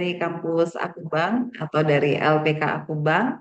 dari kampus Akubang atau dari LPK Akubang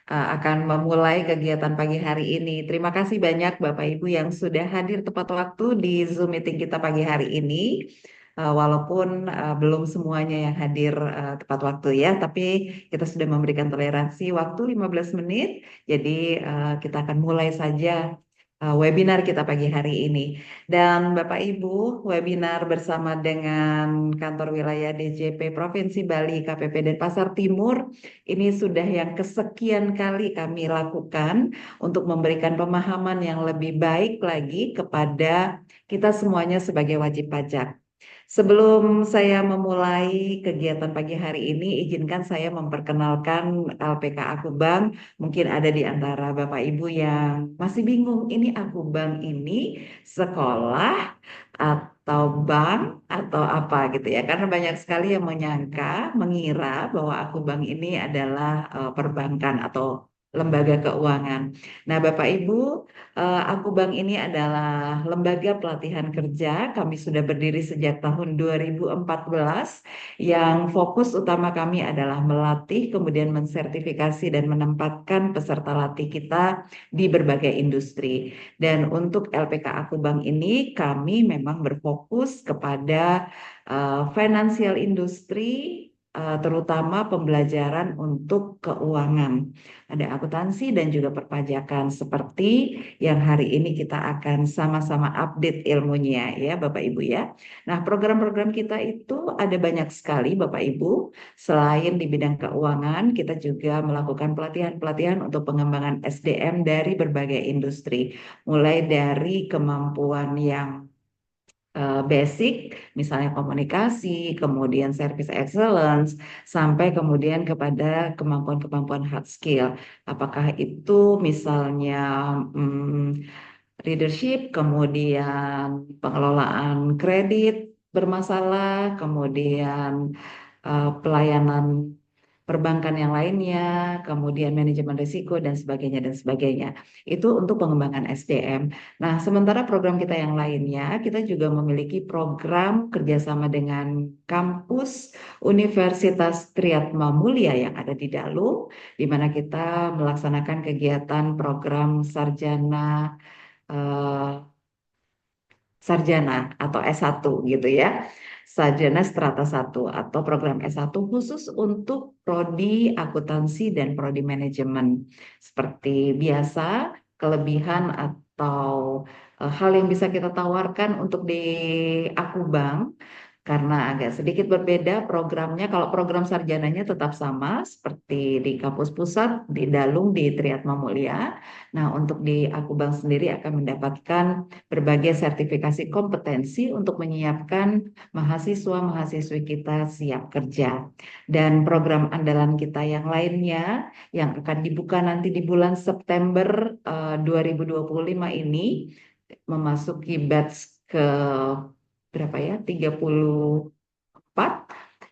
akan memulai kegiatan pagi hari ini. Terima kasih banyak Bapak Ibu yang sudah hadir tepat waktu di Zoom meeting kita pagi hari ini. Walaupun belum semuanya yang hadir tepat waktu ya, tapi kita sudah memberikan toleransi waktu 15 menit. Jadi kita akan mulai saja webinar kita pagi hari ini. Dan Bapak Ibu, webinar bersama dengan Kantor Wilayah DJP Provinsi Bali, KPP Denpasar Timur, ini sudah yang kesekian kali kami lakukan untuk memberikan pemahaman yang lebih baik lagi kepada kita semuanya sebagai wajib pajak. Sebelum saya memulai kegiatan pagi hari ini, izinkan saya memperkenalkan LPK Akubang. Mungkin ada di antara Bapak Ibu yang masih bingung, ini Akubang ini sekolah atau bank atau apa gitu ya. Karena banyak sekali yang menyangka, mengira bahwa Akubang ini adalah perbankan atau lembaga keuangan. Nah, Bapak Ibu, Akubang ini adalah lembaga pelatihan kerja. Kami sudah berdiri sejak tahun 2014 yang fokus utama kami adalah melatih, kemudian mensertifikasi dan menempatkan peserta latih kita di berbagai industri. Dan untuk LPK Akubang ini kami memang berfokus kepada financial industry, terutama pembelajaran untuk keuangan. Ada akuntansi dan juga perpajakan seperti yang hari ini kita akan sama-sama update ilmunya ya Bapak Ibu ya. Nah, program-program kita itu ada banyak sekali Bapak Ibu. Selain di bidang keuangan, kita juga melakukan pelatihan-pelatihan untuk pengembangan SDM dari berbagai industri. Mulai dari kemampuan yang basic, misalnya komunikasi, kemudian service excellence, sampai kemudian kepada kemampuan-kemampuan hard skill. Apakah itu misalnya leadership, kemudian pengelolaan kredit bermasalah, kemudian pelayanan perbankan yang lainnya, kemudian manajemen risiko dan sebagainya dan sebagainya. Itu untuk pengembangan SDM. Nah, sementara program kita yang lainnya, kita juga memiliki program kerjasama dengan kampus Universitas Triyatma Mulia yang ada di Dalu, di mana kita melaksanakan kegiatan program eh, sarjana atau S1 gitu ya. Sarjana Strata 1 atau program S1 khusus untuk prodi akuntansi dan prodi manajemen. Seperti biasa, kelebihan atau hal yang bisa kita tawarkan untuk di Akubang karena agak sedikit berbeda programnya. Kalau program sarjananya tetap sama seperti di kampus pusat, di Dalung, di Triyatma Mulia. Nah, untuk di Akubang sendiri akan mendapatkan berbagai sertifikasi kompetensi untuk menyiapkan mahasiswa-mahasiswi kita siap kerja. Dan program andalan kita yang lainnya yang akan dibuka nanti di bulan September 2025 ini memasuki batch ke berapa ya? 34.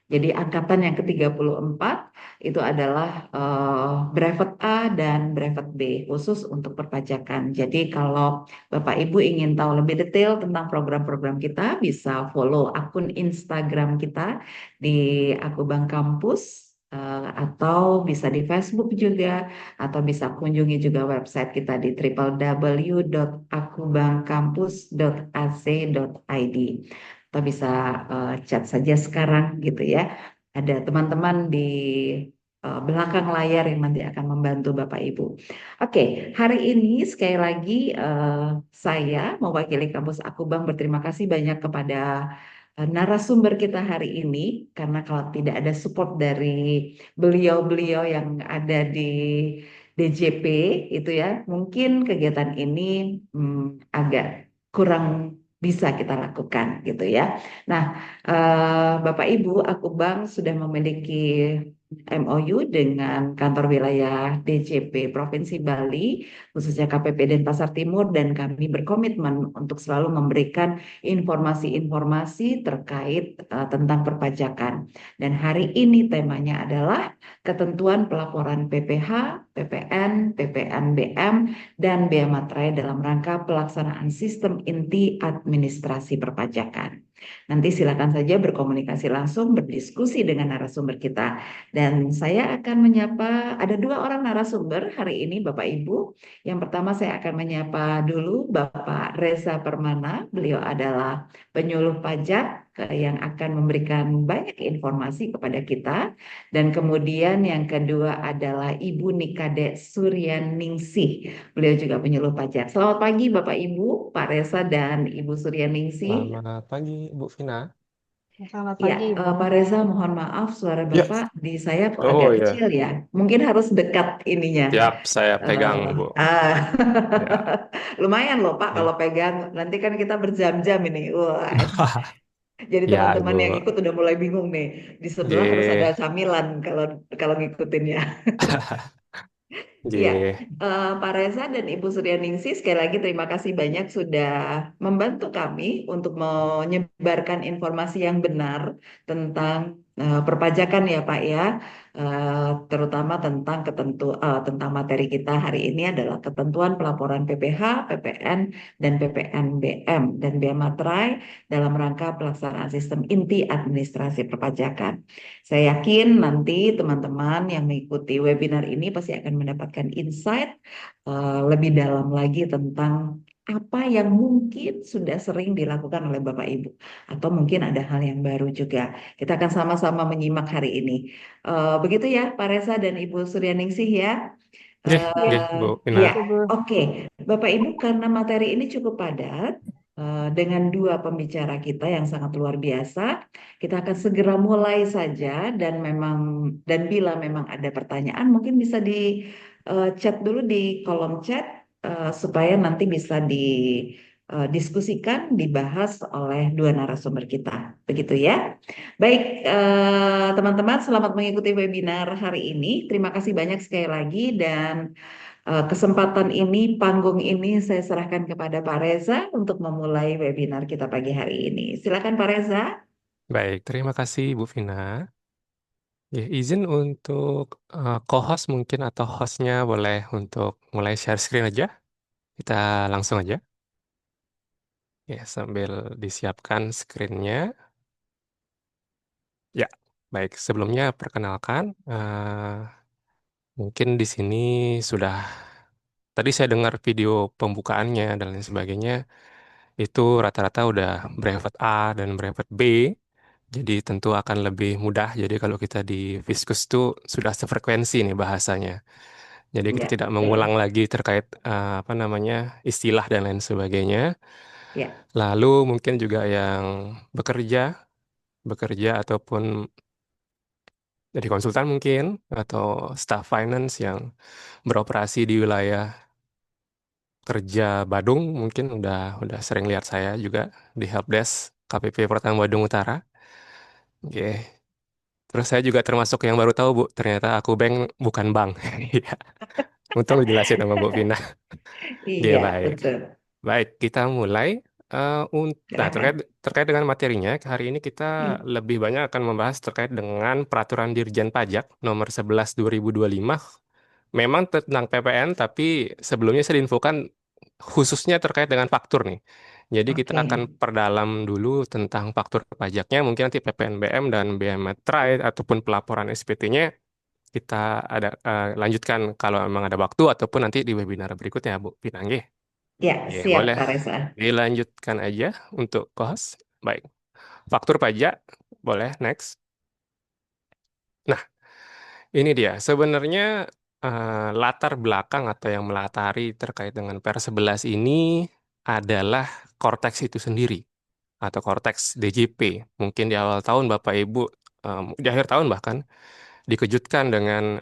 Jadi angkatan yang ke-34 itu adalah brevet A dan brevet B khusus untuk perpajakan. Jadi kalau Bapak Ibu ingin tahu lebih detail tentang program-program kita, bisa follow akun Instagram kita di Akubang Kampus, atau bisa di Facebook juga, atau bisa kunjungi juga website kita di www.akubangkampus.ac.id, atau bisa chat saja sekarang gitu ya. Ada teman-teman di belakang layar yang nanti akan membantu Bapak Ibu. Oke, hari ini sekali lagi saya mewakili kampus Akubang berterima kasih banyak kepada narasumber kita hari ini, karena kalau tidak ada support dari beliau-beliau yang ada di DJP itu ya, mungkin kegiatan ini agak kurang bisa kita lakukan gitu ya. Nah, Bapak Ibu, Akubang sudah memiliki MOU dengan kantor wilayah DJP Provinsi Bali, khususnya KPP Denpasar Timur, dan kami berkomitmen untuk selalu memberikan informasi-informasi terkait tentang perpajakan. Dan hari ini temanya adalah ketentuan pelaporan PPH, PPN, PPNBM, dan Bea Materai dalam rangka pelaksanaan sistem inti administrasi perpajakan. Nanti silakan saja berkomunikasi langsung, berdiskusi dengan narasumber kita. Dan saya akan menyapa, ada dua orang narasumber hari ini Bapak Ibu. Yang pertama saya akan menyapa dulu Bapak Reza Permana. Beliau adalah penyuluh pajak yang akan memberikan banyak informasi kepada kita. Dan kemudian yang kedua adalah Ibu Nikade Suryaningsih. Beliau juga penyuluh pajak. Selamat pagi Bapak Ibu, Pak Reza dan Ibu Suryaningsih. Selamat pagi, Bu Vina. Selamat Ya, pagi, Ibu. Pak Reza, mohon maaf suara Ya, Bapak di saya kok oh agak ya, kecil ya. Mungkin harus dekat ininya. siap saya pegang, Eh, Bu. ah, Ya, lumayan loh Pak kalau ya, pegang. Nanti kan kita berjam-jam ini. Wah, jadi ya, teman-teman yang Ibu. ikut udah mulai bingung nih. Di sebelah harus ada G, camilan kalau kalau ngikutinnya. Ya, G. Pak Reza dan Ibu Suryaningsih, sekali lagi terima kasih banyak sudah membantu kami untuk menyebarkan informasi yang benar tentang perpajakan ya Pak ya. Terutama tentang tentang materi kita hari ini adalah ketentuan pelaporan PPh, PPN, dan PPNBM dan Bea Materai dalam rangka pelaksanaan sistem inti administrasi perpajakan. Saya yakin nanti teman-teman yang mengikuti webinar ini pasti akan mendapatkan insight lebih dalam lagi tentang apa yang mungkin sudah sering dilakukan oleh Bapak Ibu, atau mungkin ada hal yang baru juga. Kita akan sama-sama menyimak hari ini. Begitu ya, Pak Reza dan Ibu Suryaningsih ya. G, Iya, G, Bu Ya, Vina. gitu, Bu. oke. Bapak Ibu, karena materi ini cukup padat, dengan dua pembicara kita yang sangat luar biasa, kita akan segera mulai saja dan dan bila memang ada pertanyaan, mungkin bisa di chat dulu di kolom chat supaya nanti bisa didiskusikan, dibahas oleh dua narasumber kita. Begitu ya. Baik, teman-teman, selamat mengikuti webinar hari ini. Terima kasih banyak sekali lagi dan kesempatan ini, panggung ini saya serahkan kepada Pak Reza untuk memulai webinar kita pagi hari ini. Silakan Pak Reza. Baik, terima kasih, Bu Vina. Ya, izin untuk co-host mungkin atau hostnya boleh untuk mulai share screen aja. Kita langsung aja. Ya, sambil disiapkan screen-nya. Ya, baik. Sebelumnya perkenalkan, mungkin di sini sudah. Tadi saya dengar video pembukaannya dan lain sebagainya, itu rata-rata udah brevet A dan brevet B, jadi tentu akan lebih mudah. Jadi kalau kita di Fiskus itu sudah sefrekuensi nih bahasanya. Jadi kita Ya, tidak mengulang betul. lagi terkait apa namanya istilah dan lain sebagainya. Ya, Lalu mungkin juga yang bekerja, bekerja ataupun jadi konsultan mungkin atau staff finance yang beroperasi di wilayah kerja Badung mungkin udah sering lihat saya juga di helpdesk KPP Pertama Badung Utara. Oke. Terus saya juga termasuk yang baru tahu Bu, ternyata aku bank bukan bank. Iya. Untung dijelasin sama Bu Vina. Oke, iya, baik. betul. Baik, kita mulai. Nah, terkait Silahkan. terkait dengan materinya, hari ini kita Hmm, lebih banyak akan membahas terkait dengan Peraturan Dirjen Pajak nomor 11 2025. Memang tentang PPN, tapi sebelumnya saya diinfokan khususnya terkait dengan faktur nih. Jadi kita oke. akan perdalam dulu tentang faktur pajaknya, mungkin nanti PPNBM dan bea materai ataupun pelaporan SPT-nya kita ada lanjutkan kalau memang ada waktu ataupun nanti di webinar berikutnya, Bu Pinanggi. Ya, Ya, siap boleh Pak Reza. dilanjutkan aja untuk host. Baik, faktur pajak boleh next. Nah, ini dia. Sebenarnya latar belakang atau yang melatari terkait dengan Per 11 ini adalah Cortex itu sendiri atau Cortex DJP. Mungkin di awal tahun Bapak Ibu, di akhir tahun bahkan, dikejutkan dengan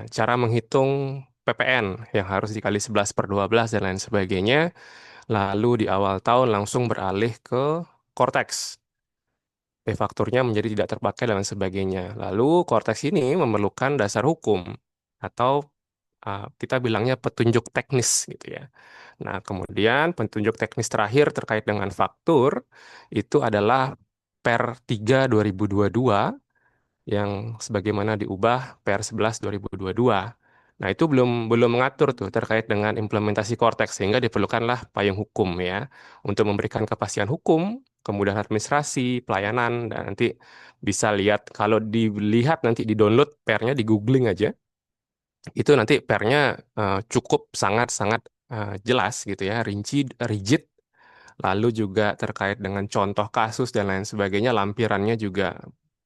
cara menghitung PPN yang harus dikali 11/12 dan lain sebagainya. Lalu di awal tahun langsung beralih ke Cortex. P-fakturnya menjadi tidak terpakai dan lain sebagainya. Lalu Cortex ini memerlukan dasar hukum atau kita bilangnya petunjuk teknis gitu ya. Nah, kemudian petunjuk teknis terakhir terkait dengan faktur itu adalah Per 3/2022 yang sebagaimana diubah Per 11 2022. Nah, itu belum belum mengatur tuh terkait dengan implementasi Cortex sehingga diperlukanlah payung hukum ya untuk memberikan kepastian hukum kemudahan administrasi, pelayanan, dan nanti bisa lihat kalau dilihat nanti di download pernya di googling aja, itu nanti pernya cukup sangat-sangat jelas gitu ya, rinci, rigid, lalu juga terkait dengan contoh kasus dan lain sebagainya, lampirannya juga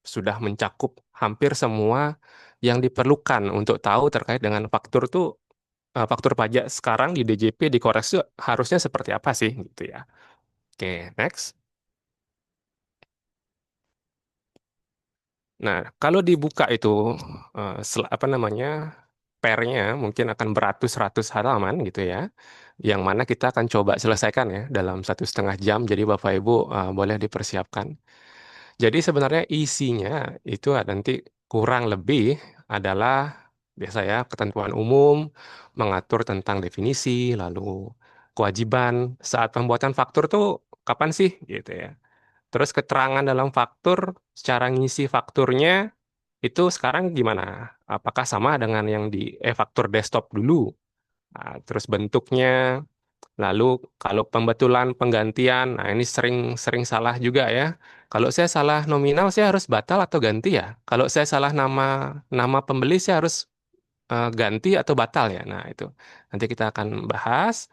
sudah mencakup hampir semua yang diperlukan untuk tahu terkait dengan faktur tuh faktur pajak sekarang di DJP dikoreksi harusnya seperti apa sih gitu ya. Oke, next. Nah, kalau dibuka itu apa namanya? Pernya mungkin akan beratus-ratus halaman gitu ya, yang mana kita akan coba selesaikan ya dalam 1,5 jam. Jadi Bapak Ibu boleh dipersiapkan. Jadi sebenarnya isinya itu nanti kurang lebih adalah biasa ya ketentuan umum, mengatur tentang definisi, lalu kewajiban saat pembuatan faktur tuh kapan sih gitu ya. Terus keterangan dalam faktur, secara ngisi fakturnya itu sekarang gimana? Apakah sama dengan yang di e-faktur desktop dulu? Nah, terus bentuknya, lalu kalau pembetulan penggantian, nah ini sering-sering salah juga ya. Kalau saya salah nominal, saya harus batal atau ganti ya? Kalau saya salah nama nama pembeli, saya harus ganti atau batal ya? Nah itu nanti kita akan bahas.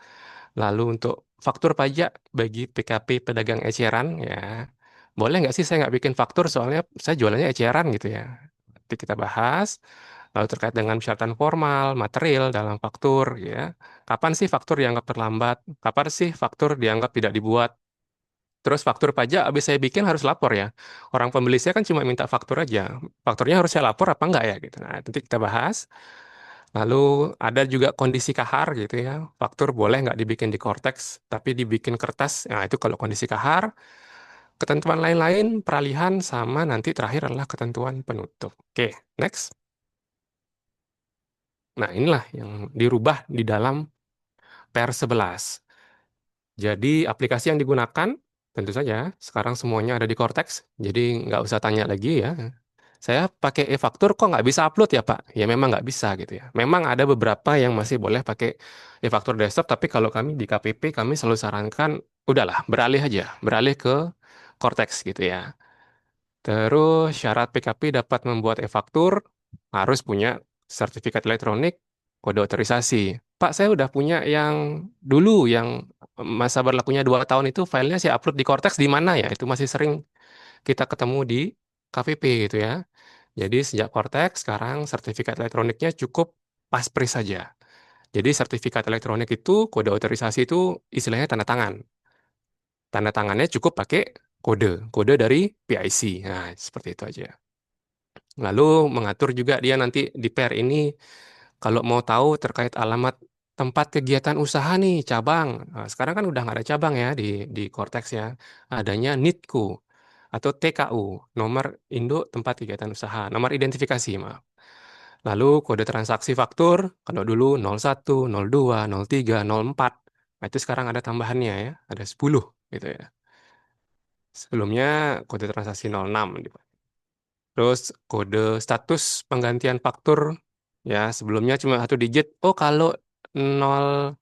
Lalu untuk faktur pajak bagi PKP pedagang eceran ya, boleh nggak sih saya nggak bikin faktur soalnya saya jualannya eceran gitu ya. Nanti kita bahas. Lalu terkait dengan persyaratan formal, material dalam faktur ya. Kapan sih faktur dianggap terlambat? Kapan sih faktur dianggap tidak dibuat? Terus faktur pajak habis saya bikin harus lapor ya. Orang pembeli saya kan cuma minta faktur aja. Fakturnya harus saya lapor apa enggak ya gitu. Nah, nanti kita bahas. Lalu ada juga kondisi kahar gitu ya. Faktur boleh nggak dibikin di Cortex, tapi dibikin kertas. Nah, itu kalau kondisi kahar. Ketentuan lain-lain, peralihan, sama nanti terakhir adalah ketentuan penutup. Oke, next. Nah, inilah yang dirubah di dalam PR11. Jadi, aplikasi yang digunakan, tentu saja, sekarang semuanya ada di Cortex. Jadi, nggak usah tanya lagi ya. Saya pakai e-faktur kok nggak bisa upload ya Pak? Ya memang nggak bisa gitu ya. Memang ada beberapa yang masih boleh pakai e-faktur desktop, tapi kalau kami di KPP, kami selalu sarankan, udahlah, beralih aja. Beralih ke Cortex gitu ya. Terus syarat PKP dapat membuat e-faktur harus punya sertifikat elektronik kode otorisasi. Pak, saya udah punya yang dulu yang masa berlakunya 2 tahun itu filenya saya upload di Cortex di mana ya? Itu masih sering kita ketemu di KVP gitu ya. Jadi sejak Cortex sekarang sertifikat elektroniknya cukup Paspris saja. Jadi sertifikat elektronik itu kode otorisasi itu istilahnya tanda tangan. Tanda tangannya cukup pakai kode dari PIC. Nah, seperti itu aja. Lalu mengatur juga dia nanti di pair ini kalau mau tahu terkait alamat tempat kegiatan usaha nih cabang. Nah, sekarang kan udah nggak ada cabang ya di Cortex ya. Adanya NITKU atau TKU, nomor Indo Tempat Kegiatan Usaha, nomor identifikasi, maaf. Lalu kode transaksi faktur, kalau dulu 01, 02, 03, 04. Nah, itu sekarang ada tambahannya ya, ada 10 gitu ya. Sebelumnya kode transaksi 06. Terus kode status penggantian faktur ya sebelumnya cuma 1 digit. Oh kalau 0,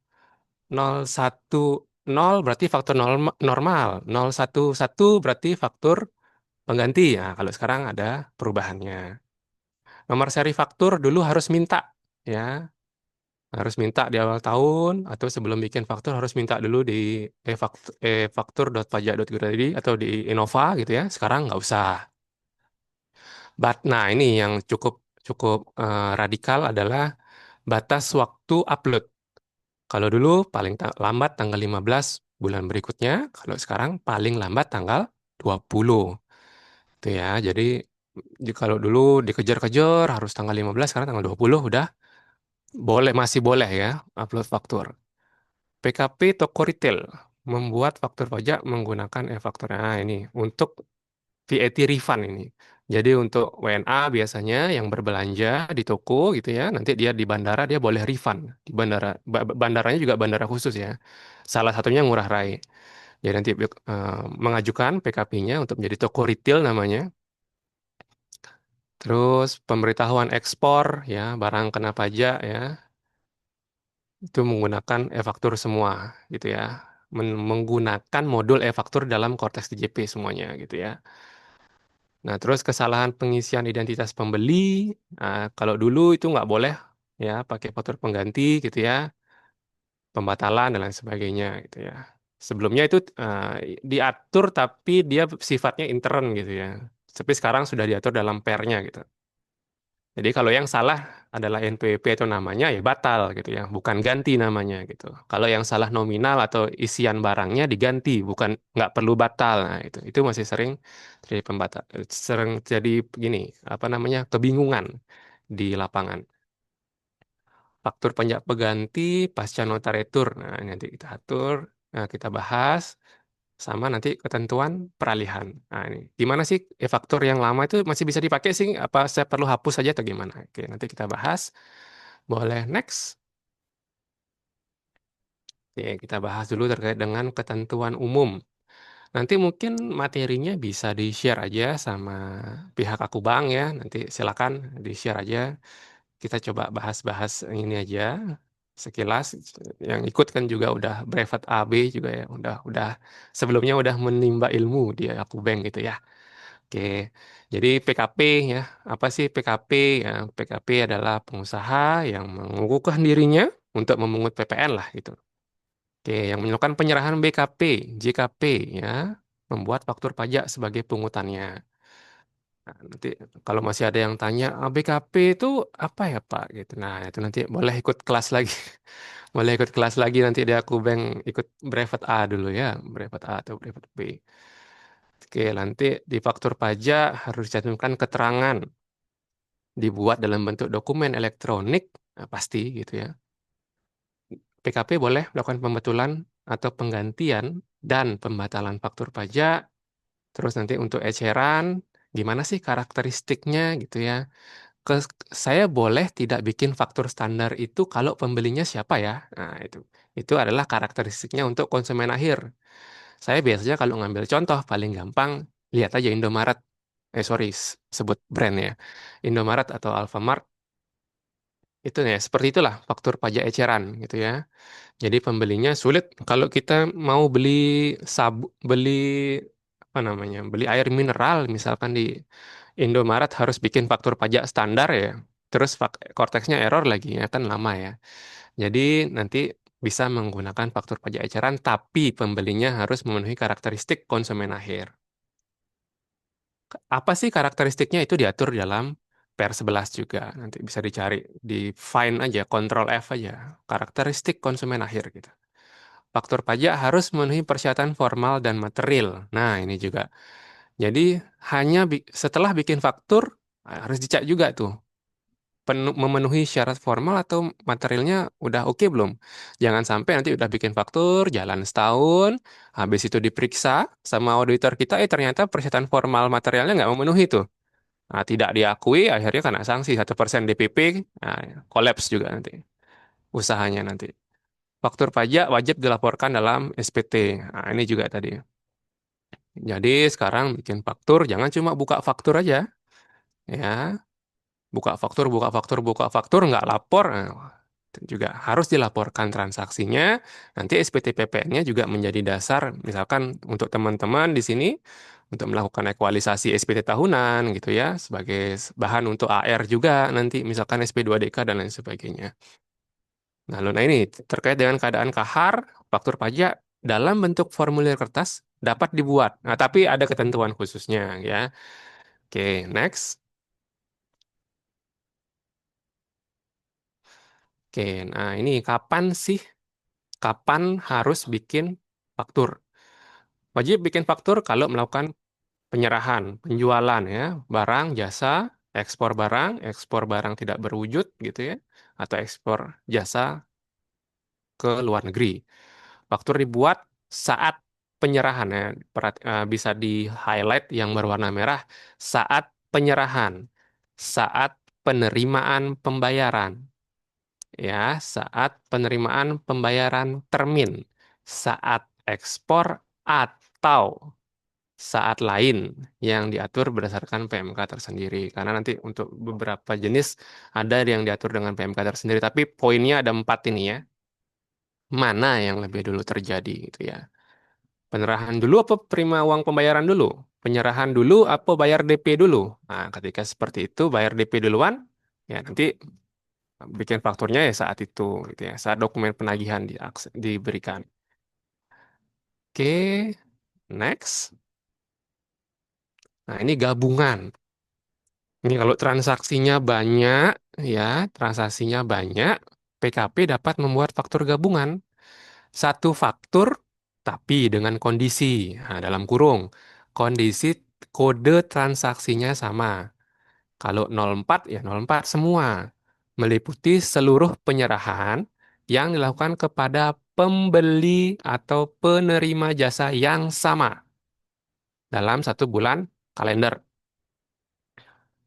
0, 1, 0 berarti faktur normal. 0, 1, 1 berarti faktur pengganti. Ya kalau sekarang ada perubahannya. Nomor seri faktur dulu harus minta ya. Harus minta di awal tahun atau sebelum bikin faktur harus minta dulu di e-faktur.pajak.go.id atau di Innova gitu ya. Sekarang nggak usah. Nah, ini yang cukup cukup radikal adalah batas waktu upload. Kalau dulu paling lambat tanggal 15 bulan berikutnya, kalau sekarang paling lambat tanggal 20. Itu ya. Jadi kalau dulu dikejar-kejar harus tanggal 15, sekarang tanggal 20 udah boleh masih boleh ya upload faktur. PKP toko retail membuat faktur pajak menggunakan e-faktur. Nah, ini untuk VAT refund ini. Jadi untuk WNA biasanya yang berbelanja di toko gitu ya, nanti dia di bandara dia boleh refund. Di bandara bandaranya juga bandara khusus ya. Salah satunya Ngurah Rai. Jadi nanti mengajukan PKP-nya untuk menjadi toko retail namanya. Terus pemberitahuan ekspor ya, barang kena pajak ya, itu menggunakan e-faktur semua gitu ya. menggunakan modul e-faktur dalam Cortex DJP semuanya gitu ya. Nah, terus kesalahan pengisian identitas pembeli, kalau dulu itu nggak boleh ya pakai faktur pengganti gitu ya, pembatalan dan lain sebagainya gitu ya. Sebelumnya itu diatur tapi dia sifatnya intern gitu ya. Tapi sekarang sudah diatur dalam pernya gitu. Jadi kalau yang salah adalah NPWP atau namanya ya batal gitu ya, bukan ganti namanya gitu. Kalau yang salah nominal atau isian barangnya diganti, bukan nggak perlu batal. Nah, itu masih sering terjadi pembatal, sering jadi begini, apa namanya, kebingungan di lapangan. Faktur pajak pengganti pasca notaretur. Nah, ini nanti kita atur, nah, kita bahas sama nanti ketentuan peralihan. Nah, ini gimana sih e-faktur yang lama itu masih bisa dipakai sih? Apa saya perlu hapus saja atau gimana? Oke, nanti kita bahas. Boleh next. Oke, kita bahas dulu terkait dengan ketentuan umum. Nanti mungkin materinya bisa di-share aja sama pihak aku Bang ya. Nanti silakan di-share aja. Kita coba bahas-bahas ini aja sekilas. Yang ikut kan juga udah brevet AB juga ya. Udah sebelumnya udah menimba ilmu di aku Bank gitu ya. Oke, jadi PKP ya, apa sih PKP? Ya, PKP adalah pengusaha yang mengukuhkan dirinya untuk memungut PPN lah gitu. Oke, yang melakukan penyerahan BKP, JKP ya, membuat faktur pajak sebagai pungutannya. Nah, nanti kalau masih ada yang tanya, BKP itu apa ya Pak? Gitu. Nah, itu nanti boleh ikut kelas lagi. Boleh ikut kelas lagi nanti dia aku bank ikut brevet A dulu ya, brevet A atau brevet B. Oke, nanti di faktur pajak harus dicantumkan keterangan dibuat dalam bentuk dokumen elektronik, nah, pasti gitu ya. PKP boleh melakukan pembetulan atau penggantian dan pembatalan faktur pajak. Terus nanti untuk eceran, gimana sih karakteristiknya gitu ya. Ke, saya boleh tidak bikin faktur standar itu kalau pembelinya siapa ya. Nah, itu adalah karakteristiknya untuk konsumen akhir. Saya biasanya kalau ngambil contoh paling gampang, lihat aja Indomaret. Sorry, sebut brand ya. Indomaret atau Alfamart, itu ya, seperti itulah faktur pajak eceran gitu ya. Jadi pembelinya sulit kalau kita mau beli beli apa namanya, beli air mineral misalkan di Indomaret harus bikin faktur pajak standar ya. Terus korteksnya error lagi ya kan lama ya. Jadi nanti bisa menggunakan faktur pajak eceran tapi pembelinya harus memenuhi karakteristik konsumen akhir. Apa sih karakteristiknya itu diatur dalam PR11 juga. Nanti bisa dicari di find aja, Control F aja, karakteristik konsumen akhir gitu. Faktur pajak harus memenuhi persyaratan formal dan material. Nah, ini juga. Jadi hanya setelah bikin faktur harus dicek juga tuh memenuhi syarat formal atau materialnya udah oke belum. Jangan sampai nanti udah bikin faktur jalan setahun, habis itu diperiksa sama auditor kita, ternyata persyaratan formal materialnya nggak memenuhi tuh. Nah, tidak diakui, akhirnya kena sanksi 1% DPP, nah, kolaps juga nanti usahanya nanti. Faktur pajak wajib dilaporkan dalam SPT. Nah, ini juga tadi. Jadi sekarang bikin faktur, jangan cuma buka faktur aja, ya. Buka faktur, buka faktur, buka faktur, nggak lapor. Nah, itu juga harus dilaporkan transaksinya. Nanti SPT PPN-nya juga menjadi dasar, misalkan untuk teman-teman di sini, untuk melakukan ekualisasi SPT tahunan gitu ya, sebagai bahan untuk AR juga nanti, misalkan SP2DK dan lain sebagainya. Nah, ini terkait dengan keadaan kahar, faktur pajak dalam bentuk formulir kertas dapat dibuat. Nah, tapi ada ketentuan khususnya ya. Oke, next. Oke, nah ini kapan harus bikin faktur? Wajib bikin faktur kalau melakukan penyerahan, penjualan ya, barang, jasa, ekspor barang tidak berwujud gitu ya, atau ekspor jasa ke luar negeri. Faktur dibuat saat penyerahan ya, bisa di-highlight yang berwarna merah saat penyerahan, saat penerimaan pembayaran, ya, saat penerimaan pembayaran termin, saat ekspor atau saat lain yang diatur berdasarkan PMK tersendiri. Karena nanti untuk beberapa jenis ada yang diatur dengan PMK tersendiri, tapi poinnya ada 4 ini ya. mana yang lebih dulu terjadi gitu ya. Penyerahan dulu apa terima uang pembayaran dulu? Penyerahan dulu apa bayar DP dulu? Nah, ketika seperti itu bayar DP duluan, ya nanti bikin fakturnya ya saat itu gitu ya, saat dokumen penagihan diberikan. Oke, next. Nah, ini gabungan. Ini kalau transaksinya banyak, ya, transaksinya banyak, PKP dapat membuat faktur gabungan. Satu faktur, tapi dengan kondisi, nah, dalam kurung, kondisi kode transaksinya sama. Kalau 04, ya 04 semua. Meliputi seluruh penyerahan yang dilakukan kepada pembeli atau penerima jasa yang sama dalam satu bulan kalender.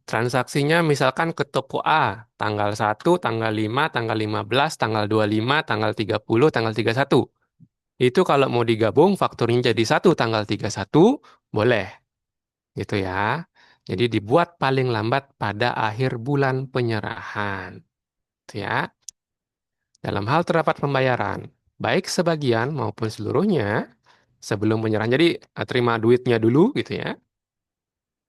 Transaksinya misalkan ke toko A, tanggal 1, tanggal 5, tanggal 15, tanggal 25, tanggal 30, tanggal 31. Itu kalau mau digabung, fakturnya jadi satu tanggal 31, boleh. Gitu ya. Jadi dibuat paling lambat pada akhir bulan penyerahan. Gitu ya. Dalam hal terdapat pembayaran, baik sebagian maupun seluruhnya, sebelum penyerahan. Jadi terima duitnya dulu gitu ya.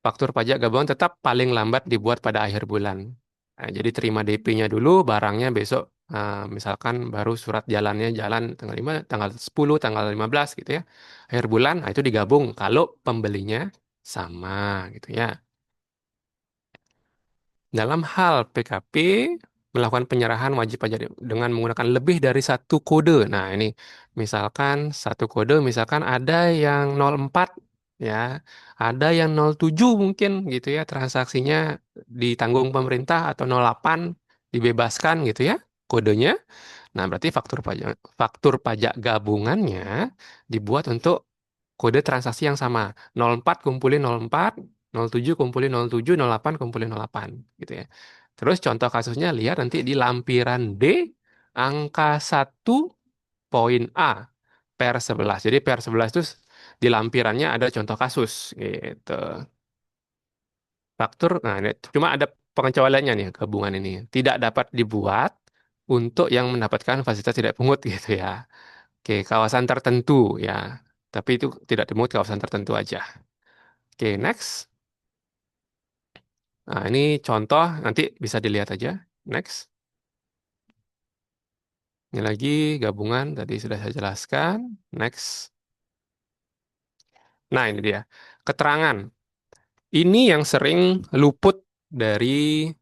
Faktur pajak gabungan tetap paling lambat dibuat pada akhir bulan. Nah, jadi terima DP-nya dulu, barangnya besok misalkan baru surat jalannya jalan tanggal 5, tanggal 10, tanggal 15 gitu ya. Akhir bulan, nah itu digabung kalau pembelinya sama gitu ya. Dalam hal PKP, melakukan penyerahan wajib pajak dengan menggunakan lebih dari satu kode. Nah, ini misalkan satu kode, misalkan ada yang 04, ya, ada yang 07 mungkin gitu ya, transaksinya ditanggung pemerintah atau 08 dibebaskan gitu ya, kodenya. Nah, berarti faktur pajak gabungannya dibuat untuk kode transaksi yang sama. 04 kumpulin 04, 07 kumpulin 07, 08 kumpulin 08 gitu ya. Terus contoh kasusnya lihat nanti di lampiran D angka 1 poin A per 11. Jadi per 11 itu di lampirannya ada contoh kasus gitu. Faktur, nah ini cuma ada pengecualiannya nih gabungan ini. Tidak dapat dibuat untuk yang mendapatkan fasilitas tidak pungut gitu ya. Oke, kawasan tertentu ya. Tapi itu tidak dimungut kawasan tertentu aja. Oke, next. Nah, ini contoh nanti bisa dilihat aja. Next. Ini lagi gabungan tadi sudah saya jelaskan. Next. Nah, ini dia. Keterangan. Ini yang sering luput dari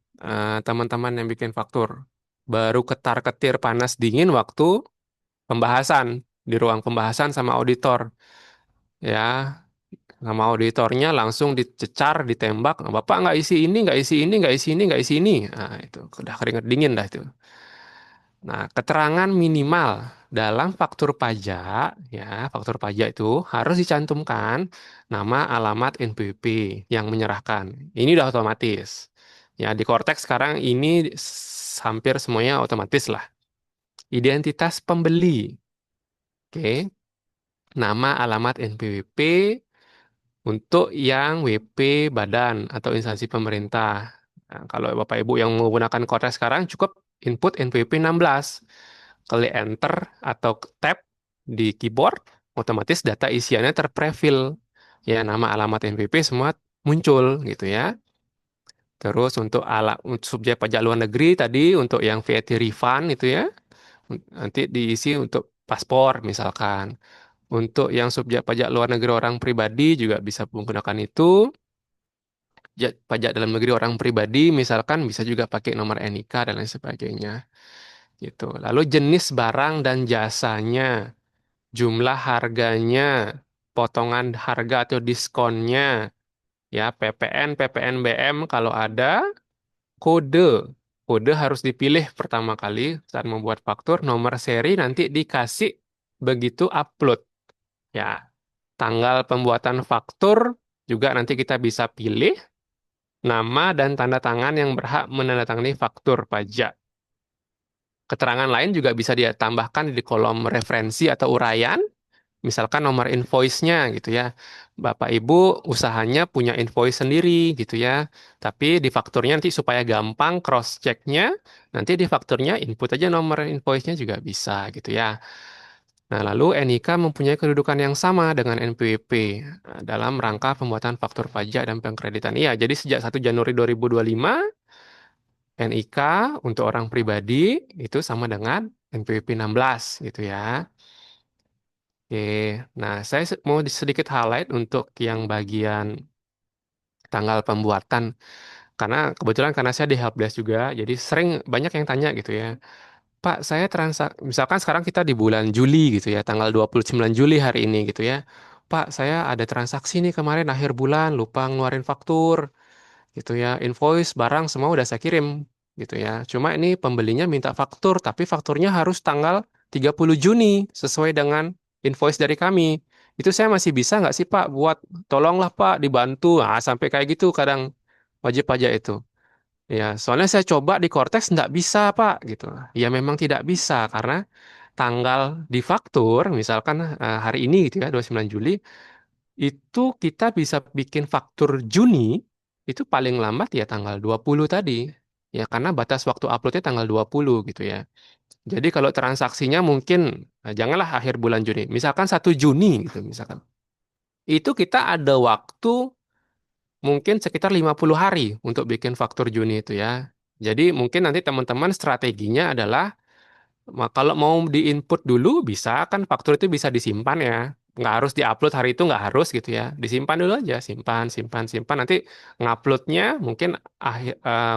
teman-teman yang bikin faktur. Baru ketar-ketir panas dingin waktu pembahasan di ruang pembahasan sama auditor. Ya, sama auditornya langsung dicecar, ditembak. Bapak nggak isi ini, nggak isi ini, nggak isi ini, nggak isi ini. Nah, itu udah keringet dingin dah itu. Nah, keterangan minimal dalam faktur pajak, ya, faktur pajak itu harus dicantumkan nama alamat NPWP yang menyerahkan. Ini udah otomatis. Ya, di Cortex sekarang ini hampir semuanya otomatis lah. Identitas pembeli, oke. Nama alamat NPWP untuk yang WP badan atau instansi pemerintah. Nah, kalau Bapak Ibu yang menggunakan Cortex sekarang cukup input NPWP 16. Klik enter atau tab di keyboard, otomatis data isiannya terprofil. Ya, nama alamat NPWP semua muncul gitu ya. Terus untuk subjek pajak luar negeri tadi untuk yang VAT refund itu ya, nanti diisi untuk paspor misalkan. Untuk yang subjek pajak luar negeri orang pribadi juga bisa menggunakan itu. Pajak dalam negeri orang pribadi misalkan bisa juga pakai nomor NIK dan lain sebagainya gitu. Lalu jenis barang dan jasanya, jumlah harganya, potongan harga atau diskonnya, ya PPN, PPNBM kalau ada, kode. Kode harus dipilih pertama kali saat membuat faktur, nomor seri nanti dikasih begitu upload. Ya, tanggal pembuatan faktur juga nanti kita bisa pilih nama dan tanda tangan yang berhak menandatangani faktur pajak. Keterangan lain juga bisa ditambahkan di kolom referensi atau uraian misalkan nomor invoice-nya gitu ya. Bapak Ibu usahanya punya invoice sendiri gitu ya. Tapi di fakturnya nanti supaya gampang cross-check-nya, nanti di fakturnya input aja nomor invoice-nya juga bisa gitu ya. Nah, lalu NIK mempunyai kedudukan yang sama dengan NPWP dalam rangka pembuatan faktur pajak dan pengkreditan. Iya, jadi sejak 1 Januari 2025, NIK untuk orang pribadi itu sama dengan NPWP 16 gitu ya. Oke, nah saya mau sedikit highlight untuk yang bagian tanggal pembuatan. Karena kebetulan karena saya di helpdesk juga, jadi sering banyak yang tanya gitu ya. Pak, saya misalkan sekarang kita di bulan Juli gitu ya, tanggal 29 Juli hari ini gitu ya. Pak, saya ada transaksi nih kemarin akhir bulan, lupa ngeluarin faktur gitu ya. Invoice, barang semua udah saya kirim gitu ya. Cuma ini pembelinya minta faktur, tapi fakturnya harus tanggal 30 Juni sesuai dengan invoice dari kami. Itu saya masih bisa nggak sih Pak buat tolonglah Pak dibantu. Nah, sampai kayak gitu kadang wajib pajak itu. Ya, soalnya saya coba di Cortex nggak bisa, Pak, gitu. Ya memang tidak bisa karena tanggal di faktur, misalkan hari ini gitu ya, 29 Juli, itu kita bisa bikin faktur Juni, itu paling lambat ya tanggal 20 tadi. Ya, karena batas waktu uploadnya tanggal 20 gitu ya. Jadi kalau transaksinya mungkin, janganlah akhir bulan Juni, misalkan 1 Juni gitu, misalkan. Itu kita ada waktu mungkin sekitar 50 hari untuk bikin faktur Juni itu ya. Jadi mungkin nanti teman-teman strateginya adalah kalau mau di-input dulu bisa kan faktur itu bisa disimpan ya. Nggak harus di-upload hari itu nggak harus gitu ya. Disimpan dulu aja, simpan, simpan, simpan. Nanti nguploadnya mungkin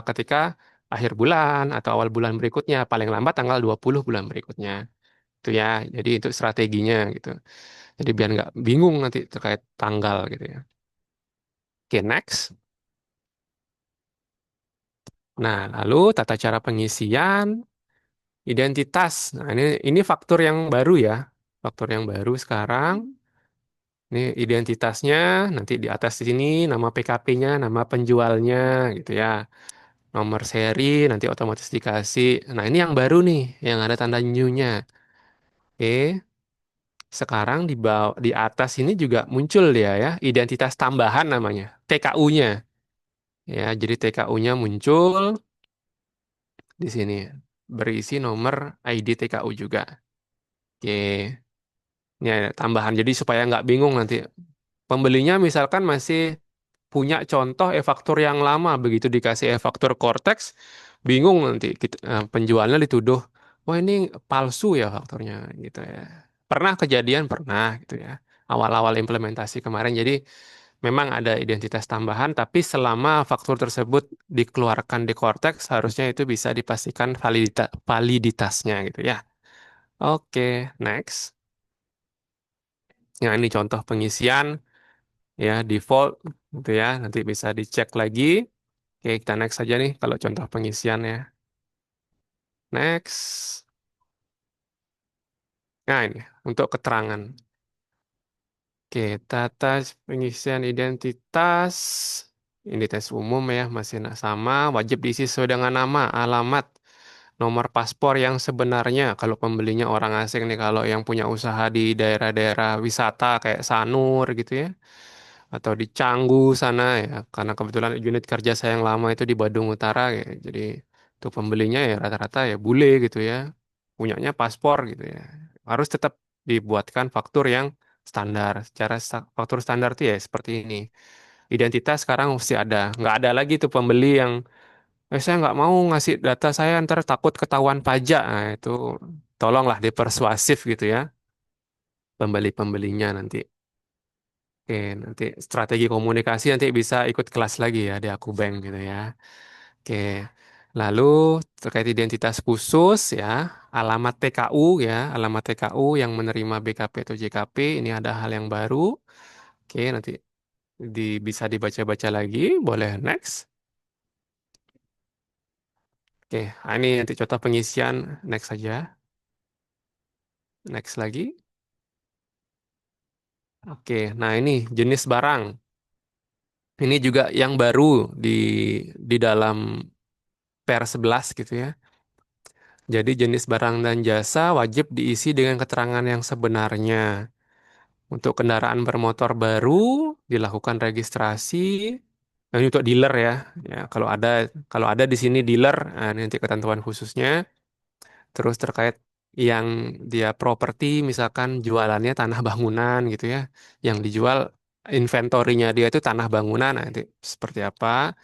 ketika akhir bulan atau awal bulan berikutnya. Paling lambat tanggal 20 bulan berikutnya. Itu ya. Jadi itu strateginya gitu. Jadi biar nggak bingung nanti terkait tanggal gitu ya. Oke, next. Nah, lalu tata cara pengisian identitas. Nah, ini faktur yang baru ya. Faktur yang baru sekarang. Ini identitasnya nanti di atas sini nama PKP-nya, nama penjualnya gitu ya. Nomor seri nanti otomatis dikasih. Nah, ini yang baru nih yang ada tanda new-nya. Oke. Sekarang di atas ini juga muncul dia ya, identitas tambahan namanya, TKU-nya. Ya, jadi TKU-nya muncul di sini. Berisi nomor ID TKU juga. Oke. Ya, tambahan. Jadi supaya nggak bingung nanti. Pembelinya misalkan masih punya contoh e-faktur yang lama, begitu dikasih e-faktur Cortex, bingung nanti penjualnya dituduh, wah ini palsu ya fakturnya gitu ya. Pernah kejadian, pernah gitu ya. Awal-awal implementasi kemarin, jadi memang ada identitas tambahan, tapi selama faktur tersebut dikeluarkan di Cortex, harusnya itu bisa dipastikan validitasnya gitu ya. Oke, next. Nah, ini contoh pengisian ya default gitu ya. Nanti bisa dicek lagi. Oke, kita next aja nih kalau contoh pengisian ya. Next. Nah, ini untuk keterangan. Oke, data pengisian identitas. Identitas umum ya, masih sama. Wajib diisi sesuai dengan nama, alamat, nomor paspor yang sebenarnya. Kalau pembelinya orang asing nih, kalau yang punya usaha di daerah-daerah wisata kayak Sanur gitu ya. Atau di Canggu sana ya, karena kebetulan unit kerja saya yang lama itu di Badung Utara ya, jadi tuh pembelinya ya rata-rata ya bule gitu ya, punyanya paspor gitu ya, harus tetap dibuatkan faktur yang standar. Secara faktur standar tuh ya seperti ini, identitas sekarang mesti ada, nggak ada lagi tuh pembeli yang saya nggak mau ngasih data saya ntar takut ketahuan pajak. Nah, itu tolonglah dipersuasif gitu ya pembeli-pembelinya nanti. Oke, nanti strategi komunikasi nanti bisa ikut kelas lagi ya di Aku Bank gitu ya. Oke, lalu terkait identitas khusus ya, alamat TKU ya, alamat TKU yang menerima BKP atau JKP, ini ada hal yang baru. Oke, nanti bisa dibaca-baca lagi, boleh next. Oke, ini nanti contoh pengisian, next saja, next lagi. Oke, nah ini jenis barang. Ini juga yang baru di dalam PR 11 gitu ya. Jadi jenis barang dan jasa wajib diisi dengan keterangan yang sebenarnya. Untuk kendaraan bermotor baru dilakukan registrasi. Nah, ini untuk dealer ya. Ya, kalau ada di sini dealer, nah, ini nanti ketentuan khususnya. Terus terkait yang dia properti, misalkan jualannya tanah bangunan gitu ya. Yang dijual inventorinya dia itu tanah bangunan, nah, nanti seperti apa.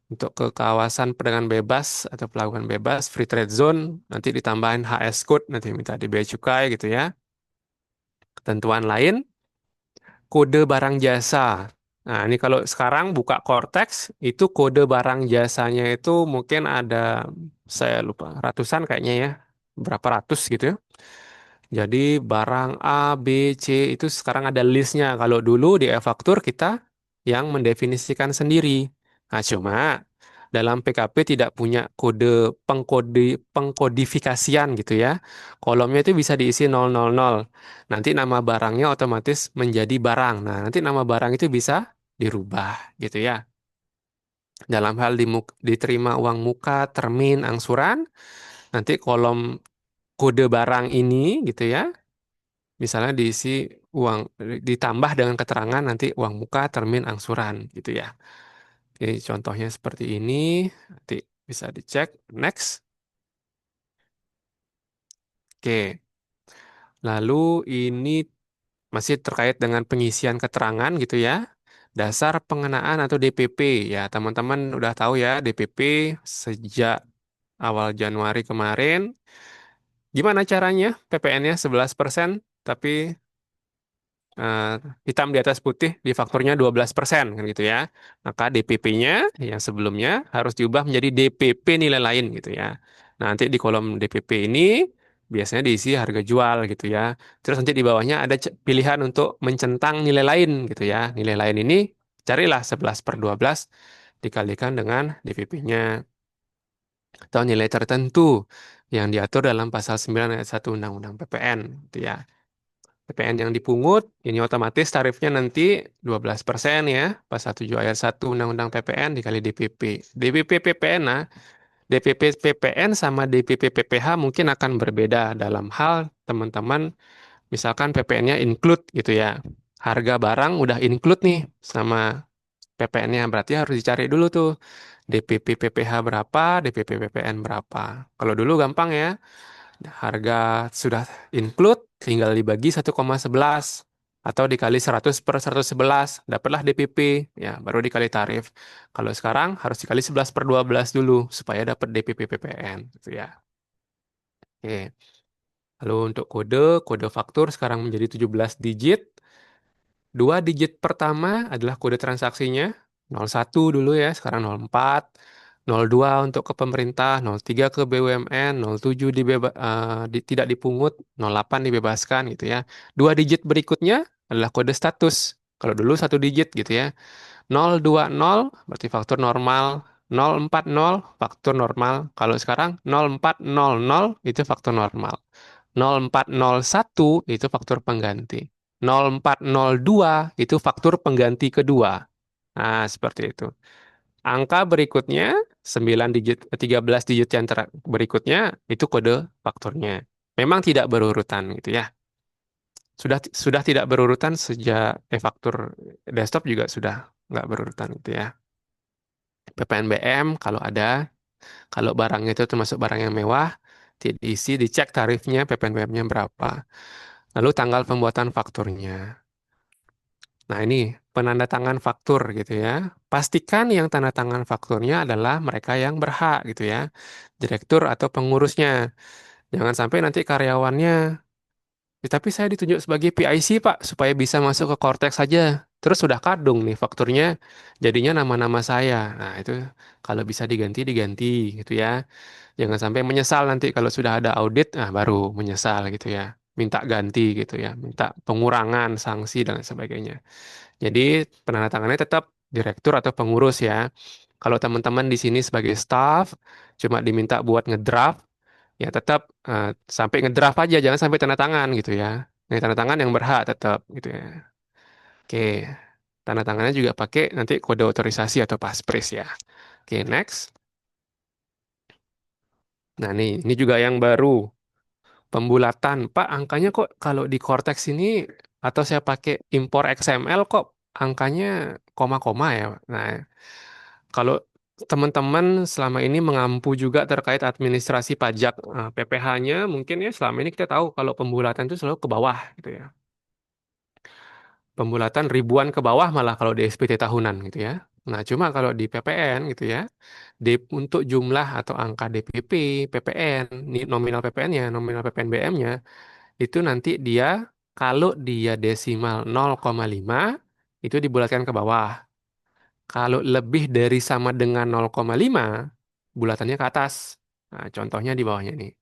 Untuk ke kawasan perdagangan bebas atau pelabuhan bebas, free trade zone, nanti ditambahin HS code, nanti minta di bea cukai gitu ya. Ketentuan lain, kode barang jasa. Nah, ini kalau sekarang buka Cortex, itu kode barang jasanya itu mungkin ada, saya lupa, ratusan kayaknya ya. Berapa ratus gitu ya. Jadi barang A, B, C itu sekarang ada listnya. Kalau dulu di e-faktur kita yang mendefinisikan sendiri. Nah, cuma dalam PKP tidak punya kode pengkodifikasian gitu ya. Kolomnya itu bisa diisi 000. Nanti nama barangnya otomatis menjadi barang. Nah, nanti nama barang itu bisa dirubah gitu ya. Dalam hal diterima uang muka, termin, angsuran, nanti kolom kode barang ini gitu ya. Misalnya diisi uang, ditambah dengan keterangan nanti uang muka, termin, angsuran gitu ya. Jadi contohnya seperti ini, nanti bisa dicek. Next. Oke, lalu ini masih terkait dengan pengisian keterangan gitu ya. Dasar pengenaan atau DPP. Ya, teman-teman udah tahu ya, DPP sejak awal Januari kemarin. Gimana caranya? PPN-nya 11%, tapi eh, hitam di atas putih di fakturnya 12% kan gitu ya. Maka DPP-nya yang sebelumnya harus diubah menjadi DPP nilai lain gitu ya. Nah, nanti di kolom DPP ini biasanya diisi harga jual gitu ya. Terus nanti di bawahnya ada pilihan untuk mencentang nilai lain gitu ya. Nilai lain ini carilah 11/12 dikalikan dengan DPP-nya atau nilai tertentu yang diatur dalam pasal 9 ayat 1 Undang-Undang PPN gitu ya. PPN yang dipungut, ini otomatis tarifnya nanti 12% ya, pasal 7 ayat 1 Undang-Undang PPN dikali DPP. DPP PPN, nah, DPP PPN sama DPP PPH mungkin akan berbeda dalam hal teman-teman, misalkan PPN-nya include gitu ya. Harga barang udah include nih sama PPN-nya, berarti harus dicari dulu tuh DPP PPH berapa, DPP PPN berapa. Kalau dulu gampang ya, harga sudah include, tinggal dibagi 1,11 atau dikali 100/111, dapatlah DPP, ya baru dikali tarif. Kalau sekarang harus dikali 11/12 dulu supaya dapat DPP PPN, gitu ya. Oke. Lalu untuk kode faktur sekarang menjadi 17 digit. Dua digit pertama adalah kode transaksinya, 01 dulu ya, sekarang 04, 02 untuk ke pemerintah, 03 ke BUMN, 07 tidak dipungut, 08 dibebaskan gitu ya. Dua digit berikutnya adalah kode status. Kalau dulu satu digit gitu ya. 020 berarti faktur normal, 040 faktur normal. Kalau sekarang 0400 itu faktur normal. 0401 itu faktur pengganti. 0402 itu faktur pengganti kedua. Nah, seperti itu. Angka berikutnya 9 digit, 13 digit yang berikutnya itu kode fakturnya. Memang tidak berurutan gitu ya. Sudah tidak berurutan sejak faktur desktop juga sudah nggak berurutan gitu ya. PPNBM kalau ada, kalau barangnya itu termasuk barang yang mewah, diisi, dicek tarifnya PPNBM-nya berapa. Lalu tanggal pembuatan fakturnya. Nah, ini penanda tangan faktur gitu ya. Pastikan yang tanda tangan fakturnya adalah mereka yang berhak gitu ya. Direktur atau pengurusnya. Jangan sampai nanti karyawannya, "Ya, tapi saya ditunjuk sebagai PIC, Pak, supaya bisa masuk ke Cortex saja." Terus sudah kadung nih fakturnya jadinya nama-nama saya. Nah, itu kalau bisa diganti, diganti gitu ya. Jangan sampai menyesal nanti kalau sudah ada audit, nah baru menyesal gitu ya. Minta ganti gitu ya, minta pengurangan sanksi dan lain sebagainya. Jadi penandatangannya tetap direktur atau pengurus ya. Kalau teman-teman di sini sebagai staff cuma diminta buat ngedraft, ya tetap sampai ngedraft aja, jangan sampai tanda tangan gitu ya. Nah, tanda tangan yang berhak tetap gitu ya. Oke, tanda tangannya juga pakai nanti kode otorisasi atau paspres ya. Oke, next. Nah, nih, ini juga yang baru. Pembulatan. Pak, angkanya kok kalau di Cortex ini atau saya pakai impor XML kok angkanya koma-koma ya. Nah, kalau teman-teman selama ini mengampu juga terkait administrasi pajak PPh-nya, mungkin ya selama ini kita tahu kalau pembulatan itu selalu ke bawah gitu ya. Pembulatan ribuan ke bawah malah kalau di SPT tahunan gitu ya. Nah, cuma kalau di PPN gitu ya, untuk jumlah atau angka DPP, PPN, nominal PPN-nya, nominal PPNBM-nya, itu nanti dia kalau dia desimal 0,5 itu dibulatkan ke bawah. Kalau lebih dari sama dengan 0,5 bulatannya ke atas. Nah, contohnya di bawahnya nih.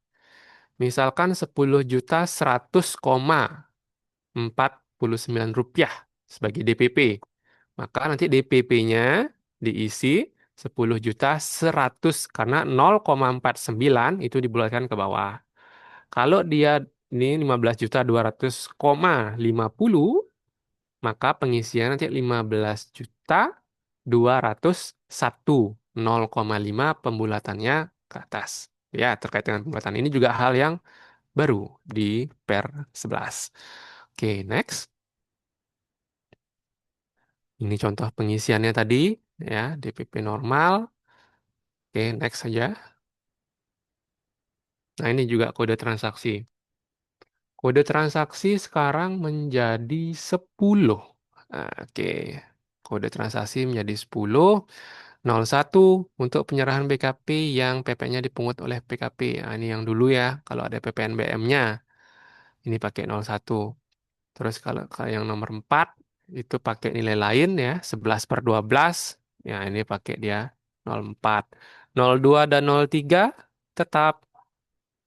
Misalkan 10.100,49 rupiah sebagai DPP. Maka nanti DPP-nya diisi 10.100 karena 0,49 itu dibulatkan ke bawah. Kalau dia ini 15.200,50 maka pengisian nanti 15.201 0,5 pembulatannya ke atas. Ya, terkait dengan pembulatan ini juga hal yang baru di per 11. Oke, next. Ini contoh pengisiannya tadi, ya, DPP normal. Oke, next saja. Nah, ini juga kode transaksi. Kode transaksi sekarang menjadi 10. Nah, oke, kode transaksi menjadi 10. 01 untuk penyerahan BKP yang PP-nya dipungut oleh PKP. Nah, ini yang dulu ya, kalau ada PPNBM-nya, ini pakai 01. Terus kalau yang nomor 4 itu pakai nilai lain ya, 11/12. Ya, ini pakai dia 04. 02 dan 03 tetap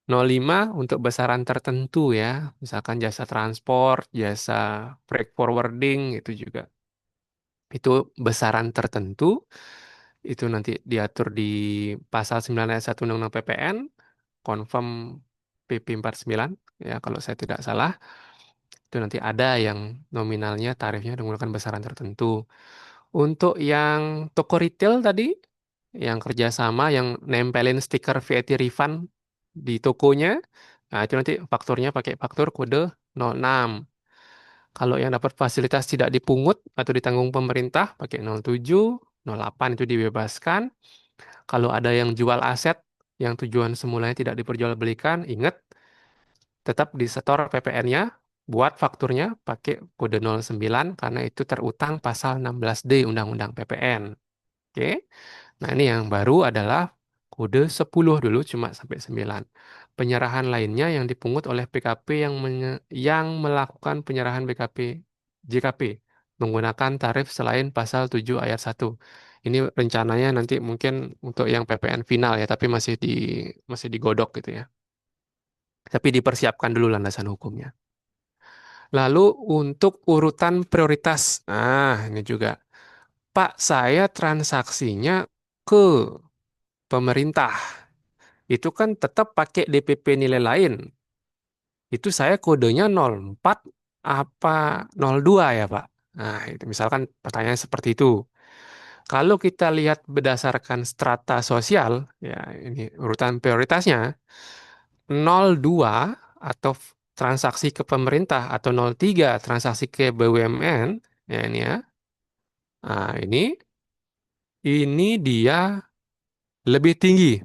05 untuk besaran tertentu ya. Misalkan jasa transport, jasa freight forwarding itu juga. Itu besaran tertentu itu nanti diatur di pasal 9 ayat 1 Undang-Undang PPN, confirm PP 49 ya kalau saya tidak salah. Itu nanti ada yang nominalnya tarifnya menggunakan besaran tertentu. Untuk yang toko retail tadi, yang kerjasama, yang nempelin stiker VAT refund di tokonya, nah itu nanti fakturnya pakai faktur kode 06. Kalau yang dapat fasilitas tidak dipungut atau ditanggung pemerintah pakai 07, 08 itu dibebaskan. Kalau ada yang jual aset yang tujuan semulanya tidak diperjualbelikan, ingat tetap disetor PPN-nya, buat fakturnya pakai kode 09 karena itu terutang pasal 16D Undang-Undang PPN. Oke. Nah, ini yang baru adalah kode 10 dulu cuma sampai 9. Penyerahan lainnya yang dipungut oleh PKP yang melakukan penyerahan BKP JKP menggunakan tarif selain pasal 7 ayat 1. Ini rencananya nanti mungkin untuk yang PPN final ya, tapi masih digodok gitu ya. Tapi dipersiapkan dulu landasan hukumnya. Lalu untuk urutan prioritas. Nah, ini juga. Pak, saya transaksinya ke pemerintah. Itu kan tetap pakai DPP nilai lain. Itu saya kodenya 04 apa 02 ya, Pak? Nah, itu misalkan pertanyaan seperti itu. Kalau kita lihat berdasarkan strata sosial, ya ini urutan prioritasnya, 02 atau transaksi ke pemerintah atau 03 transaksi ke BUMN, ya ini ya. Nah, ini dia lebih tinggi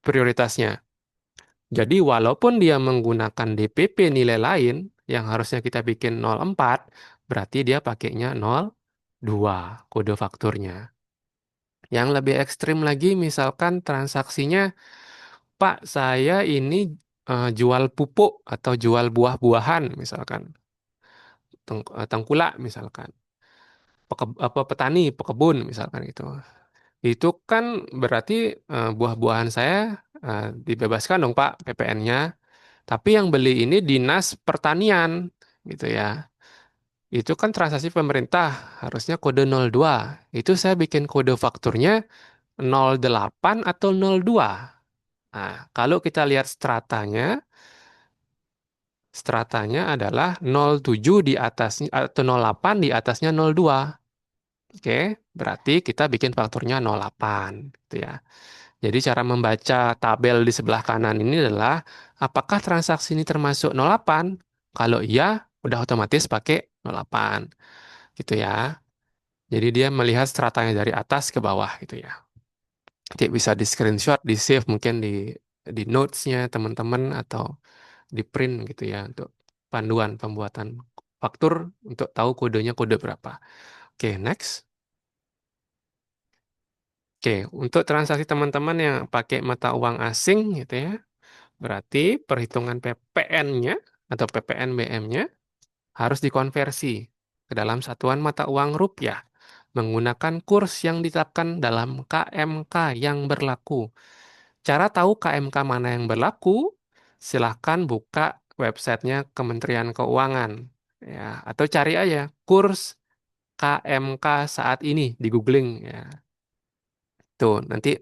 prioritasnya. Jadi walaupun dia menggunakan DPP nilai lain yang harusnya kita bikin 04, berarti dia pakainya 02 kode fakturnya. Yang lebih ekstrim lagi misalkan transaksinya, Pak, saya ini jual pupuk atau jual buah-buahan misalkan, tengkulak misalkan, apa petani, pekebun misalkan itu. Itu kan berarti buah-buahan saya dibebaskan dong Pak PPN-nya. Tapi yang beli ini dinas pertanian gitu ya. Itu kan transaksi pemerintah, harusnya kode 02. Itu saya bikin kode fakturnya 08 atau 02. Nah, kalau kita lihat stratanya adalah 07 di atasnya atau 08 di atasnya 02. Oke, berarti kita bikin fakturnya 08 gitu ya. Jadi cara membaca tabel di sebelah kanan ini adalah apakah transaksi ini termasuk 08? Kalau iya, udah otomatis pakai 08 gitu ya. Jadi dia melihat stratanya dari atas ke bawah gitu ya. Nanti bisa di screenshot, di save mungkin di notes-nya teman-teman atau di print gitu ya untuk panduan pembuatan faktur untuk tahu kodenya kode berapa. Oke, next. Oke, untuk transaksi teman-teman yang pakai mata uang asing gitu ya, berarti perhitungan PPN-nya atau PPNBM-nya harus dikonversi ke dalam satuan mata uang rupiah menggunakan kurs yang ditetapkan dalam KMK yang berlaku. Cara tahu KMK mana yang berlaku, silahkan buka websitenya Kementerian Keuangan ya, atau cari aja kurs KMK saat ini di googling ya. Tuh, nanti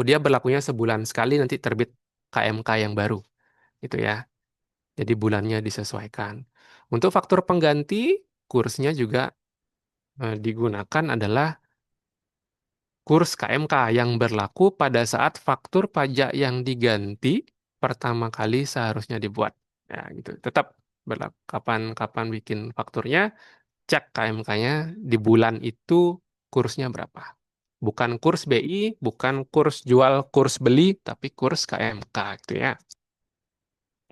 dia berlakunya sebulan sekali nanti terbit KMK yang baru gitu ya. Jadi bulannya disesuaikan. Untuk faktur pengganti, kursnya juga digunakan adalah kurs KMK yang berlaku pada saat faktur pajak yang diganti pertama kali seharusnya dibuat. Ya, gitu. Tetap berlaku. Kapan-kapan bikin fakturnya, cek KMK-nya di bulan itu kursnya berapa. Bukan kurs BI, bukan kurs jual, kurs beli, tapi kurs KMK gitu ya.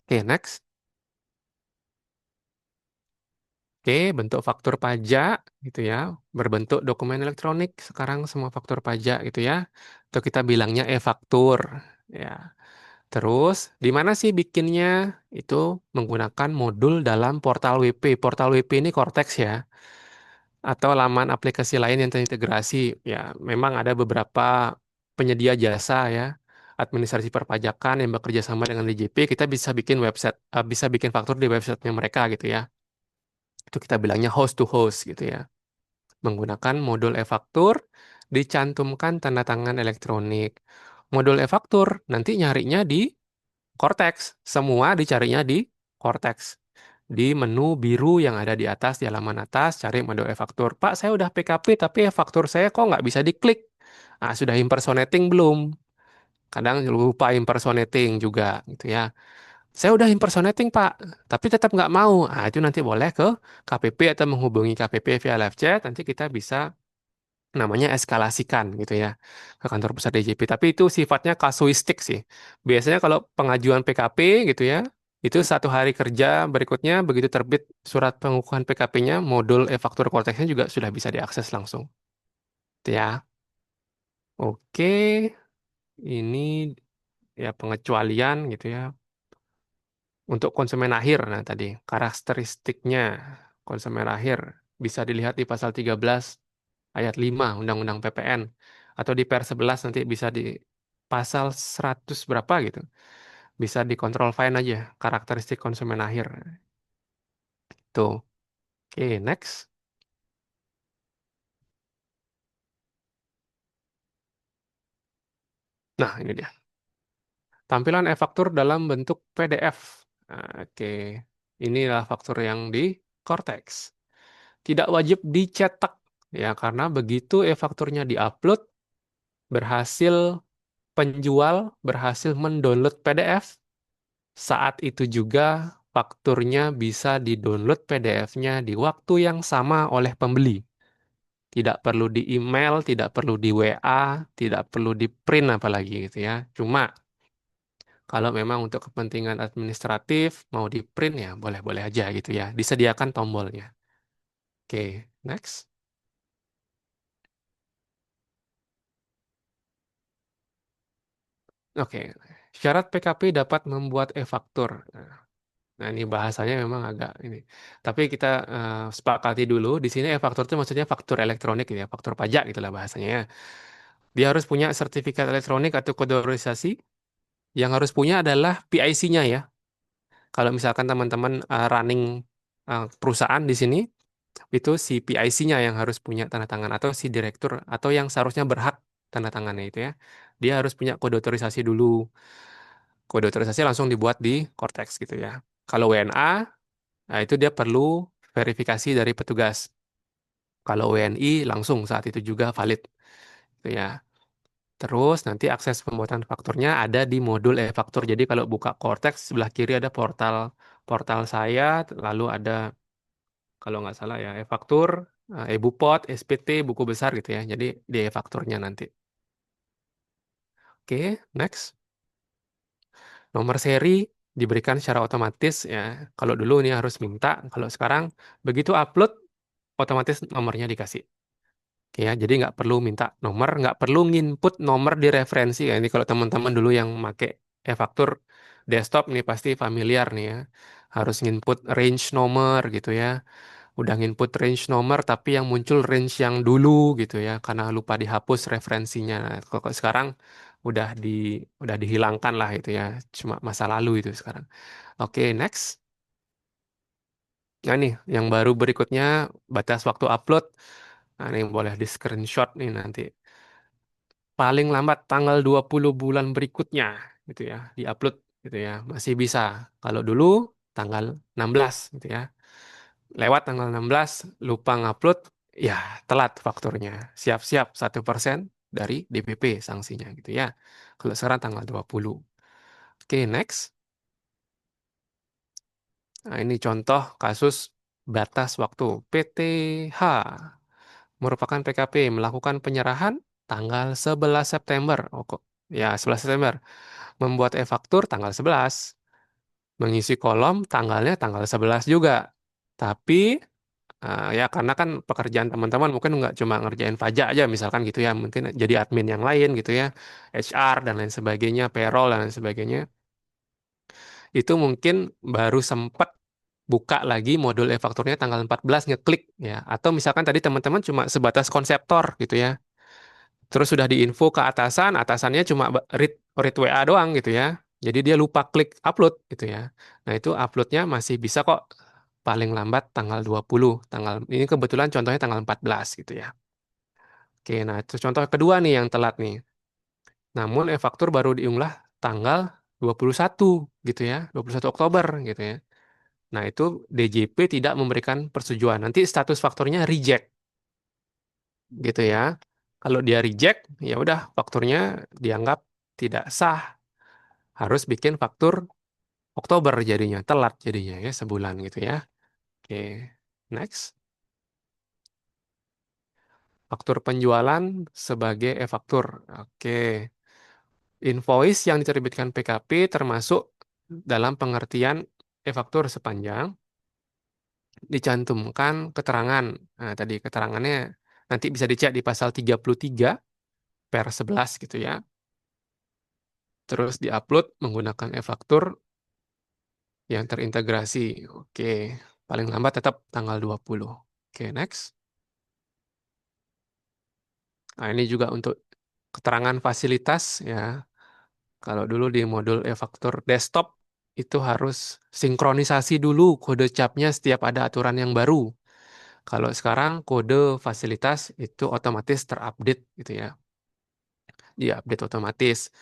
Oke, next. Oke, bentuk faktur pajak gitu ya, berbentuk dokumen elektronik sekarang semua faktur pajak gitu ya. Atau kita bilangnya e-faktur ya. Terus, di mana sih bikinnya? Itu menggunakan modul dalam portal WP. Portal WP ini Cortex ya, atau laman aplikasi lain yang terintegrasi. Ya, memang ada beberapa penyedia jasa ya, administrasi perpajakan yang bekerja sama dengan DJP. Kita bisa bikin website, bisa bikin faktur di websitenya mereka gitu ya. Itu kita bilangnya host to host gitu ya. Menggunakan modul e-faktur, dicantumkan tanda tangan elektronik. Modul e-faktur nanti nyarinya di Cortex. Semua dicarinya di Cortex. Di menu biru yang ada di atas, di halaman atas, cari modul e-faktur. Pak, saya udah PKP, tapi e-faktur saya kok nggak bisa diklik? Ah, sudah impersonating belum? Kadang lupa impersonating juga, gitu ya. Saya udah impersonating, Pak, tapi tetap nggak mau. Ah, itu nanti boleh ke KPP atau menghubungi KPP via live chat. Nanti kita bisa namanya eskalasikan gitu ya ke kantor pusat DJP. Tapi itu sifatnya kasuistik sih. Biasanya kalau pengajuan PKP gitu ya, itu 1 hari kerja berikutnya begitu terbit surat pengukuhan PKP-nya, modul e-faktur Cortex-nya juga sudah bisa diakses langsung. Gitu ya. Oke, ini ya pengecualian gitu ya. Untuk konsumen akhir, nah tadi karakteristiknya konsumen akhir bisa dilihat di pasal 13 ayat 5 Undang-Undang PPN atau di per 11 nanti bisa di pasal 100 berapa gitu. Bisa dikontrol find aja karakteristik konsumen akhir. Tuh. Oke, next. Nah, ini dia. Tampilan e-faktur dalam bentuk PDF. Nah, oke. Inilah faktur yang di Cortex. Tidak wajib dicetak ya karena begitu e-fakturnya diupload berhasil penjual berhasil mendownload PDF. Saat itu juga fakturnya bisa di-download PDF-nya di waktu yang sama oleh pembeli. Tidak perlu di email, tidak perlu di WA, tidak perlu di print apalagi gitu ya. Cuma kalau memang untuk kepentingan administratif mau di print ya boleh-boleh aja gitu ya. Disediakan tombolnya. Oke, next. Oke, syarat PKP dapat membuat e-faktur. Nah, ini bahasanya memang agak ini. Tapi kita sepakati dulu, di sini e-faktur itu maksudnya faktur elektronik gitu ya, faktur pajak gitulah bahasanya ya. Dia harus punya sertifikat elektronik atau kodorisasi. Yang harus punya adalah PIC-nya ya. Kalau misalkan teman-teman running perusahaan di sini, itu si PIC-nya yang harus punya tanda tangan atau si direktur atau yang seharusnya berhak tanda tangannya itu ya. Dia harus punya kode otorisasi dulu. Kode otorisasi langsung dibuat di Cortex gitu ya. Kalau WNA, nah itu dia perlu verifikasi dari petugas. Kalau WNI langsung saat itu juga valid. Gitu ya. Terus nanti akses pembuatan fakturnya ada di modul e-faktur. Jadi kalau buka Cortex sebelah kiri ada portal portal saya, lalu ada kalau nggak salah ya, e-faktur, e-bupot, SPT, buku besar gitu ya. Jadi di e-fakturnya nanti. Oke, next. Nomor seri diberikan secara otomatis ya. Kalau dulu ini harus minta, kalau sekarang begitu upload otomatis nomornya dikasih. Oke ya, jadi nggak perlu minta nomor, nggak perlu nginput nomor di referensi ya. Ini kalau teman-teman dulu yang make e-faktur desktop nih pasti familiar nih ya. Harus nginput range nomor gitu ya. Udah nginput range nomor tapi yang muncul range yang dulu gitu ya karena lupa dihapus referensinya. Nah, kalau sekarang udah di udah dihilangkan lah itu ya. Cuma masa lalu itu sekarang. Oke, next. Nah nih, yang baru berikutnya batas waktu upload. Nah, ini boleh di screenshot nih nanti. Paling lambat tanggal 20 bulan berikutnya gitu ya, di-upload gitu ya. Masih bisa. Kalau dulu tanggal 16 gitu ya. Lewat tanggal 16 lupa ngupload, ya telat fakturnya. Siap-siap 1% dari DPP sanksinya gitu ya. Kalau sekarang tanggal 20. Oke, next. Nah, ini contoh kasus batas waktu. PTH merupakan PKP melakukan penyerahan tanggal 11 September. Oh, kok. Ya, 11 September. Membuat e-faktur tanggal 11. Mengisi kolom tanggalnya tanggal 11 juga. Tapi ya karena kan pekerjaan teman-teman mungkin nggak cuma ngerjain pajak aja misalkan gitu ya, mungkin jadi admin yang lain gitu ya, HR dan lain sebagainya, payroll dan lain sebagainya. Itu mungkin baru sempat buka lagi modul e-fakturnya tanggal 14 ngeklik ya. Atau misalkan tadi teman-teman cuma sebatas konseptor gitu ya. Terus sudah diinfo ke atasan, atasannya cuma read WA doang gitu ya. Jadi dia lupa klik upload gitu ya. Nah, itu uploadnya masih bisa kok paling lambat tanggal 20. Ini kebetulan contohnya tanggal 14 gitu ya. Oke, nah itu contoh kedua nih yang telat nih. Namun e-faktur baru diunggah tanggal 21 gitu ya, 21 Oktober gitu ya. Nah, itu DJP tidak memberikan persetujuan. Nanti status fakturnya reject gitu ya. Kalau dia reject, ya udah fakturnya dianggap tidak sah. Harus bikin faktur Oktober jadinya, telat jadinya ya sebulan gitu ya. Oke, next. Faktur penjualan sebagai e-faktur. Oke. Invoice yang diterbitkan PKP termasuk dalam pengertian e-faktur sepanjang dicantumkan keterangan. Nah, tadi keterangannya nanti bisa dicek di pasal 33 per 11 gitu ya. Terus diupload menggunakan e-faktur yang terintegrasi. Oke, paling lambat tetap tanggal 20. Oke, next. Nah, ini juga untuk keterangan fasilitas ya. Kalau dulu di modul e-faktur desktop itu harus sinkronisasi dulu kode capnya setiap ada aturan yang baru. Kalau sekarang kode fasilitas itu otomatis terupdate gitu ya. Diupdate otomatis.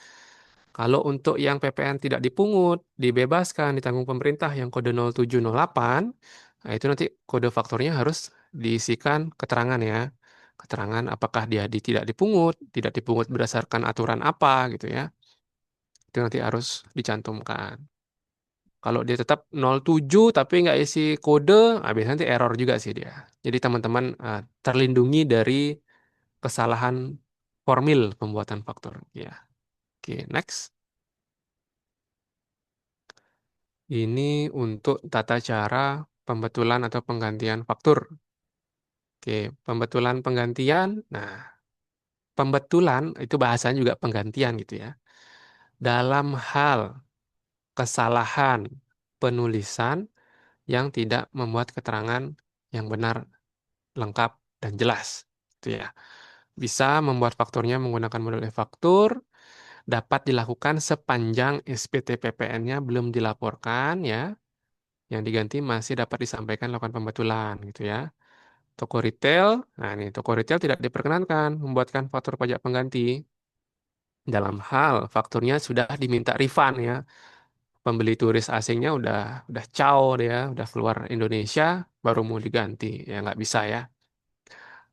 Kalau untuk yang PPN tidak dipungut, dibebaskan, ditanggung pemerintah yang kode 0708, nah itu nanti kode faktornya harus diisikan keterangan ya. Keterangan apakah dia tidak dipungut berdasarkan aturan apa gitu ya. Itu nanti harus dicantumkan. Kalau dia tetap 07 tapi nggak isi kode, biasanya nanti error juga sih dia. Jadi teman-teman terlindungi dari kesalahan formil pembuatan faktur. Ya, oke, next. Ini untuk tata cara pembetulan atau penggantian faktur. Oke, pembetulan penggantian. Nah, pembetulan itu bahasanya juga penggantian gitu ya. Dalam hal kesalahan penulisan yang tidak membuat keterangan yang benar, lengkap, dan jelas. Itu ya. Bisa membuat fakturnya menggunakan modul e-faktur, dapat dilakukan sepanjang SPT PPN-nya belum dilaporkan ya. Yang diganti masih dapat disampaikan lakukan pembetulan gitu ya. Toko retail, nah ini toko retail tidak diperkenankan membuatkan faktur pajak pengganti dalam hal fakturnya sudah diminta refund ya. Pembeli turis asingnya udah caw dia, udah keluar Indonesia baru mau diganti. Ya nggak bisa ya.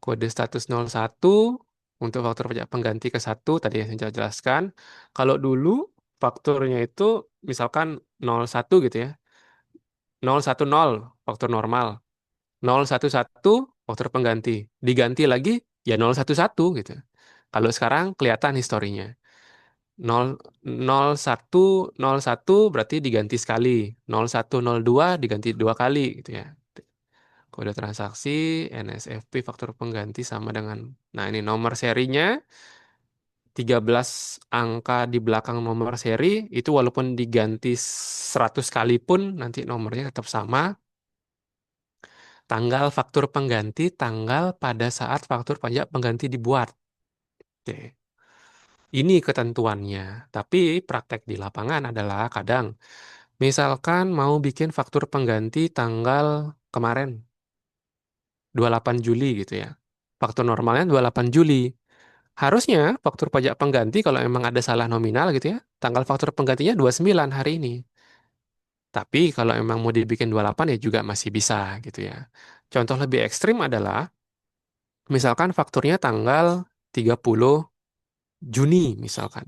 Kode status 01 untuk faktur pajak pengganti ke satu tadi yang saya jelaskan. Kalau dulu fakturnya itu misalkan 01 gitu ya. 010 faktur normal. 011 faktur pengganti. Diganti lagi ya 011 gitu. Kalau sekarang kelihatan historinya. 0, 0101 berarti diganti sekali. 0102 diganti dua kali gitu ya. Kode transaksi, NSFP, faktur pengganti sama dengan, nah ini nomor serinya, 13 angka di belakang nomor seri, itu walaupun diganti 100 kali pun nanti nomornya tetap sama. Tanggal faktur pengganti, tanggal pada saat faktur pajak pengganti dibuat. Oke. Ini ketentuannya. Tapi praktek di lapangan adalah kadang, misalkan mau bikin faktur pengganti tanggal kemarin, 28 Juli gitu ya. Faktur normalnya 28 Juli. Harusnya faktur pajak pengganti kalau emang ada salah nominal gitu ya, tanggal faktur penggantinya 29 hari ini. Tapi kalau emang mau dibikin 28 ya juga masih bisa gitu ya. Contoh lebih ekstrim adalah misalkan fakturnya tanggal 30 Juni misalkan.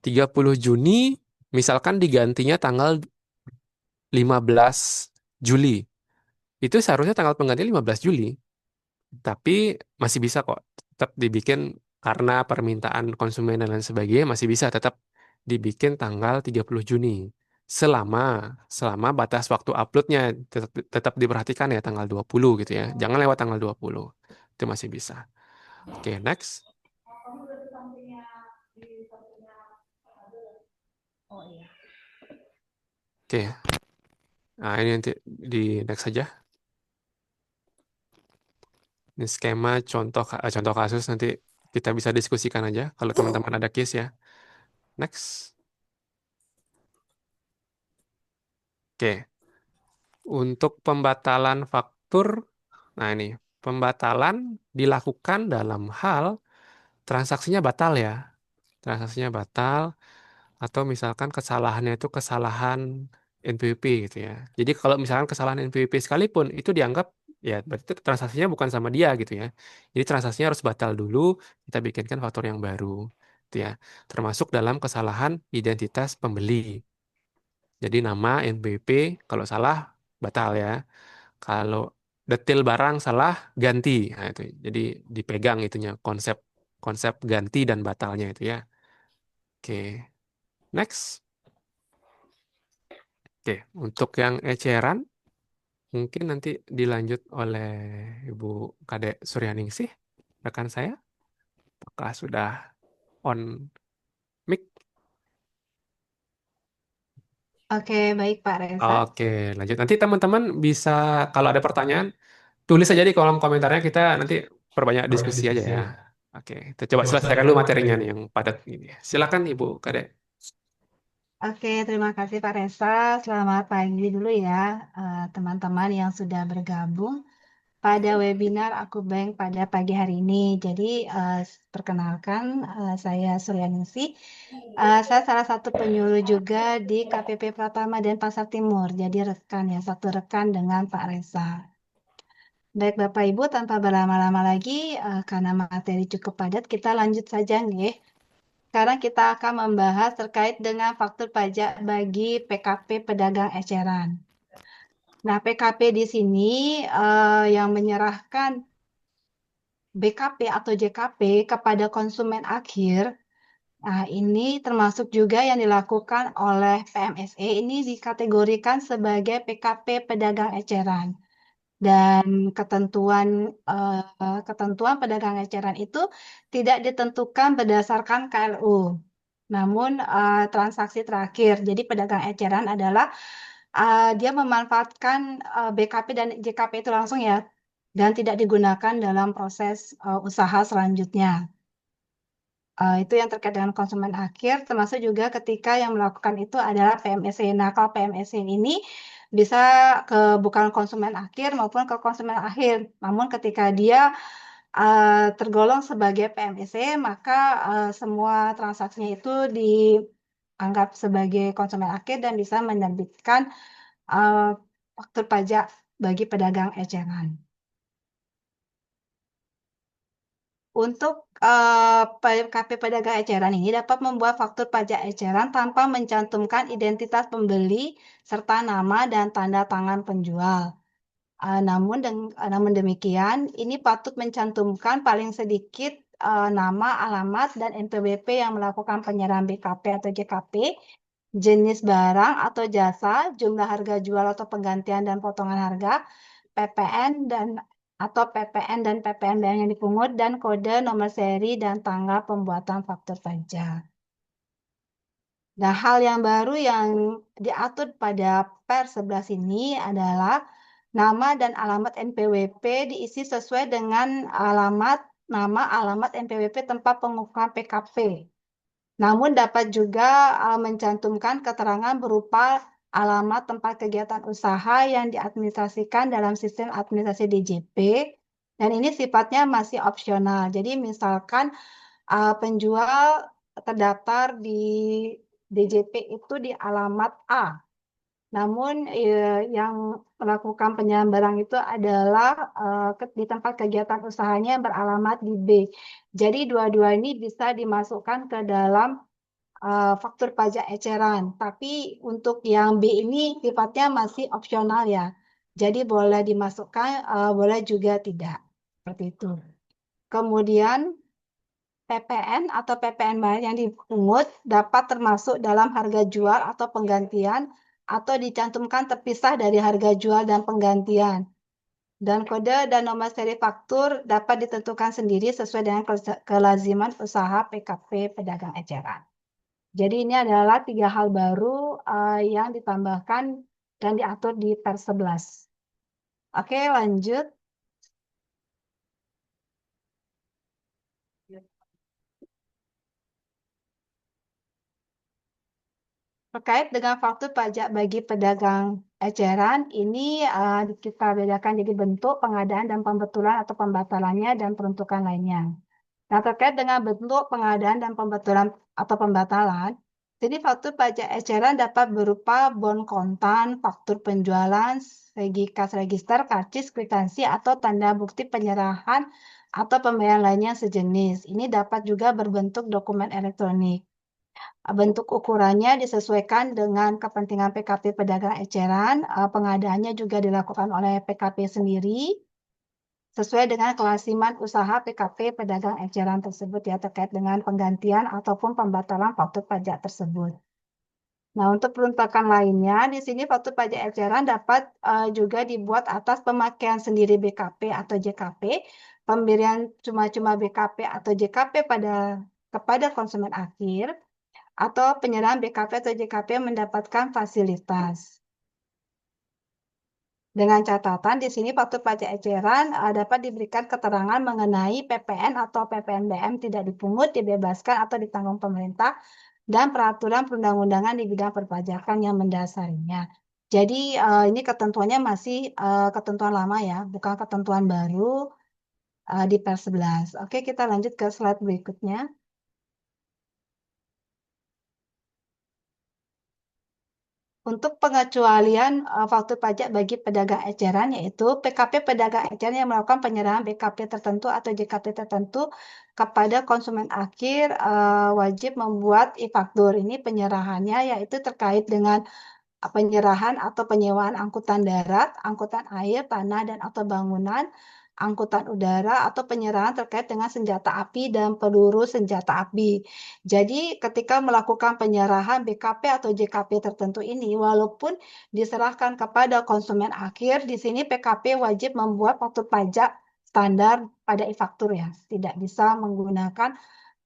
30 Juni misalkan digantinya tanggal 15 Juli. Itu seharusnya tanggal pengganti 15 Juli. Tapi masih bisa kok tetap dibikin karena permintaan konsumen dan lain sebagainya masih bisa tetap dibikin tanggal 30 Juni. Selama selama batas waktu uploadnya tetap tetap diperhatikan ya tanggal 20 gitu ya. Jangan lewat tanggal 20. Itu masih bisa. Oke, next. Oh iya. Oke. Nah, ini nanti di next saja. Ini skema contoh kasus nanti kita bisa diskusikan aja kalau teman-teman ada case ya. Next. Oke. Untuk pembatalan faktur, nah ini pembatalan dilakukan dalam hal transaksinya batal ya. Transaksinya batal atau misalkan kesalahannya itu kesalahan NPWP gitu ya. Jadi kalau misalkan kesalahan NPWP sekalipun itu dianggap ya berarti itu transaksinya bukan sama dia gitu ya. Jadi transaksinya harus batal dulu, kita bikinkan faktur yang baru gitu ya. Termasuk dalam kesalahan identitas pembeli. Jadi nama NPWP kalau salah batal ya. Kalau detail barang salah ganti. Nah, itu. Jadi dipegang itunya konsep konsep ganti dan batalnya itu ya. Oke, next. Oke, untuk yang eceran mungkin nanti dilanjut oleh Ibu Kadek Suryaningsih, rekan saya. Apakah sudah on mic? Oke, baik Pak Reza. Oke, lanjut. Nanti teman-teman bisa kalau ada pertanyaan tulis aja di kolom komentarnya, kita nanti perbanyak diskusi aja ya. Oke, kita coba selesaikan dulu materinya nih yang padat ini. Silakan Ibu Kadek. Oke, terima kasih Pak Reza. Selamat pagi dulu ya, teman-teman yang sudah bergabung pada webinar Aku Bank pada pagi hari ini. Jadi, perkenalkan, saya Suryaningsi. Saya salah satu penyuluh juga di KPP Pratama dan Pasar Timur. Jadi rekan ya, satu rekan dengan Pak Reza. Baik Bapak Ibu, tanpa berlama-lama lagi, karena materi cukup padat, kita lanjut saja nih. Sekarang kita akan membahas terkait dengan faktur pajak bagi PKP pedagang eceran. Nah, PKP di sini yang menyerahkan BKP atau JKP kepada konsumen akhir. Nah, ini termasuk juga yang dilakukan oleh PMSE. Ini dikategorikan sebagai PKP pedagang eceran. Dan ketentuan pedagang eceran itu tidak ditentukan berdasarkan KLU. Namun transaksi terakhir. Jadi pedagang eceran adalah dia memanfaatkan BKP dan JKP itu langsung ya, dan tidak digunakan dalam proses usaha selanjutnya. Itu yang terkait dengan konsumen akhir, termasuk juga ketika yang melakukan itu adalah PMSE. Nah, kalau PMSE ini bisa ke bukan konsumen akhir maupun ke konsumen akhir. Namun ketika dia tergolong sebagai PMSE, maka semua transaksinya itu dianggap sebagai konsumen akhir dan bisa menerbitkan uh, faktur pajak bagi pedagang eceran. Untuk PKP pedagang eceran ini dapat membuat faktur pajak eceran tanpa mencantumkan identitas pembeli serta nama dan tanda tangan penjual. Namun demikian, ini patut mencantumkan paling sedikit nama, alamat, dan NPWP yang melakukan penyerahan BKP atau JKP, jenis barang atau jasa, jumlah harga jual atau penggantian dan potongan harga, PPN dan PPNBM yang dipungut, dan kode, nomor seri, dan tanggal pembuatan faktur pajak. Nah, hal yang baru yang diatur pada Per 11 ini adalah nama dan alamat NPWP diisi sesuai dengan nama, alamat NPWP tempat pengukuran PKP. Namun dapat juga mencantumkan keterangan berupa alamat tempat kegiatan usaha yang diadministrasikan dalam sistem administrasi DJP, dan ini sifatnya masih opsional. Jadi misalkan penjual terdaftar di DJP itu di alamat A, namun yang melakukan penyerahan barang itu adalah di tempat kegiatan usahanya yang beralamat di B. Jadi dua-dua ini bisa dimasukkan ke dalam faktur pajak eceran. Tapi untuk yang B ini sifatnya masih opsional ya. Jadi boleh dimasukkan, boleh juga tidak. Seperti itu. Kemudian PPN atau PPN yang dipungut dapat termasuk dalam harga jual atau penggantian atau dicantumkan terpisah dari harga jual dan penggantian. Dan kode dan nomor seri faktur dapat ditentukan sendiri sesuai dengan kelaziman usaha PKP pedagang eceran. Jadi ini adalah 3 hal baru yang ditambahkan dan diatur di Per 11. Oke, lanjut. Terkait dengan faktur pajak bagi pedagang eceran, ini kita bedakan jadi bentuk, pengadaan dan pembetulan atau pembatalannya, dan peruntukan lainnya. Nah, terkait dengan bentuk, pengadaan dan pembetulan atau pembatalan, jadi faktur pajak eceran dapat berupa bon kontan, faktur penjualan, segi kas register, karcis, kwitansi, atau tanda bukti penyerahan atau pembayaran lainnya sejenis. Ini dapat juga berbentuk dokumen elektronik. Bentuk ukurannya disesuaikan dengan kepentingan PKP pedagang eceran. Pengadaannya juga dilakukan oleh PKP sendiri sesuai dengan kelasiman usaha PKP pedagang eceran tersebut ya, terkait dengan penggantian ataupun pembatalan faktur pajak tersebut. Nah, untuk peruntukan lainnya, di sini faktur pajak eceran dapat juga dibuat atas pemakaian sendiri BKP atau JKP, pemberian cuma-cuma BKP atau JKP kepada konsumen akhir, atau penyerahan BKP atau JKP mendapatkan fasilitas. Dengan catatan di sini faktur pajak eceran dapat diberikan keterangan mengenai PPN atau PPNBM tidak dipungut, dibebaskan atau ditanggung pemerintah, dan peraturan perundang-undangan di bidang perpajakan yang mendasarinya. Jadi ini ketentuannya masih ketentuan lama ya, bukan ketentuan baru di Per 11. Oke, kita lanjut ke slide berikutnya. Untuk pengecualian faktur pajak bagi pedagang eceran, yaitu PKP pedagang eceran yang melakukan penyerahan BKP tertentu atau JKP tertentu kepada konsumen akhir wajib membuat e-faktur. Ini penyerahannya yaitu terkait dengan penyerahan atau penyewaan angkutan darat, angkutan air, tanah, dan atau bangunan, angkutan udara, atau penyerahan terkait dengan senjata api dan peluru senjata api. Jadi ketika melakukan penyerahan BKP atau JKP tertentu ini, walaupun diserahkan kepada konsumen akhir, di sini PKP wajib membuat faktur pajak standar pada e-faktur ya, tidak bisa menggunakan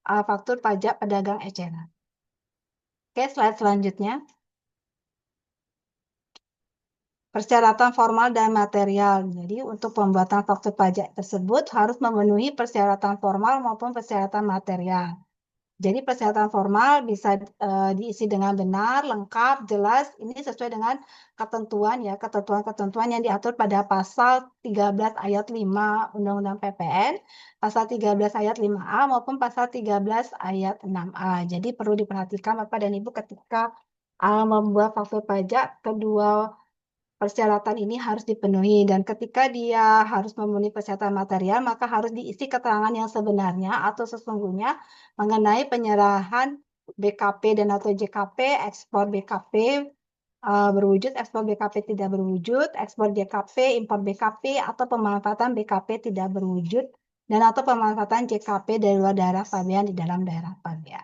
faktur pajak pedagang eceran. Oke, slide selanjutnya. Persyaratan formal dan material. Jadi untuk pembuatan faktur pajak tersebut harus memenuhi persyaratan formal maupun persyaratan material. Jadi persyaratan formal bisa diisi dengan benar, lengkap, jelas. Ini sesuai dengan ketentuan ya, ketentuan-ketentuan yang diatur pada pasal 13 ayat 5 Undang-Undang PPN, pasal 13 ayat 5A maupun pasal 13 ayat 6A. Jadi perlu diperhatikan Bapak dan Ibu ketika membuat faktur pajak, kedua persyaratan ini harus dipenuhi, dan ketika dia harus memenuhi persyaratan material, maka harus diisi keterangan yang sebenarnya atau sesungguhnya mengenai penyerahan BKP dan atau JKP, ekspor BKP, berwujud, ekspor BKP tidak berwujud, ekspor JKP, impor BKP, atau pemanfaatan BKP tidak berwujud, dan atau pemanfaatan JKP dari luar daerah pabean di dalam daerah pabean.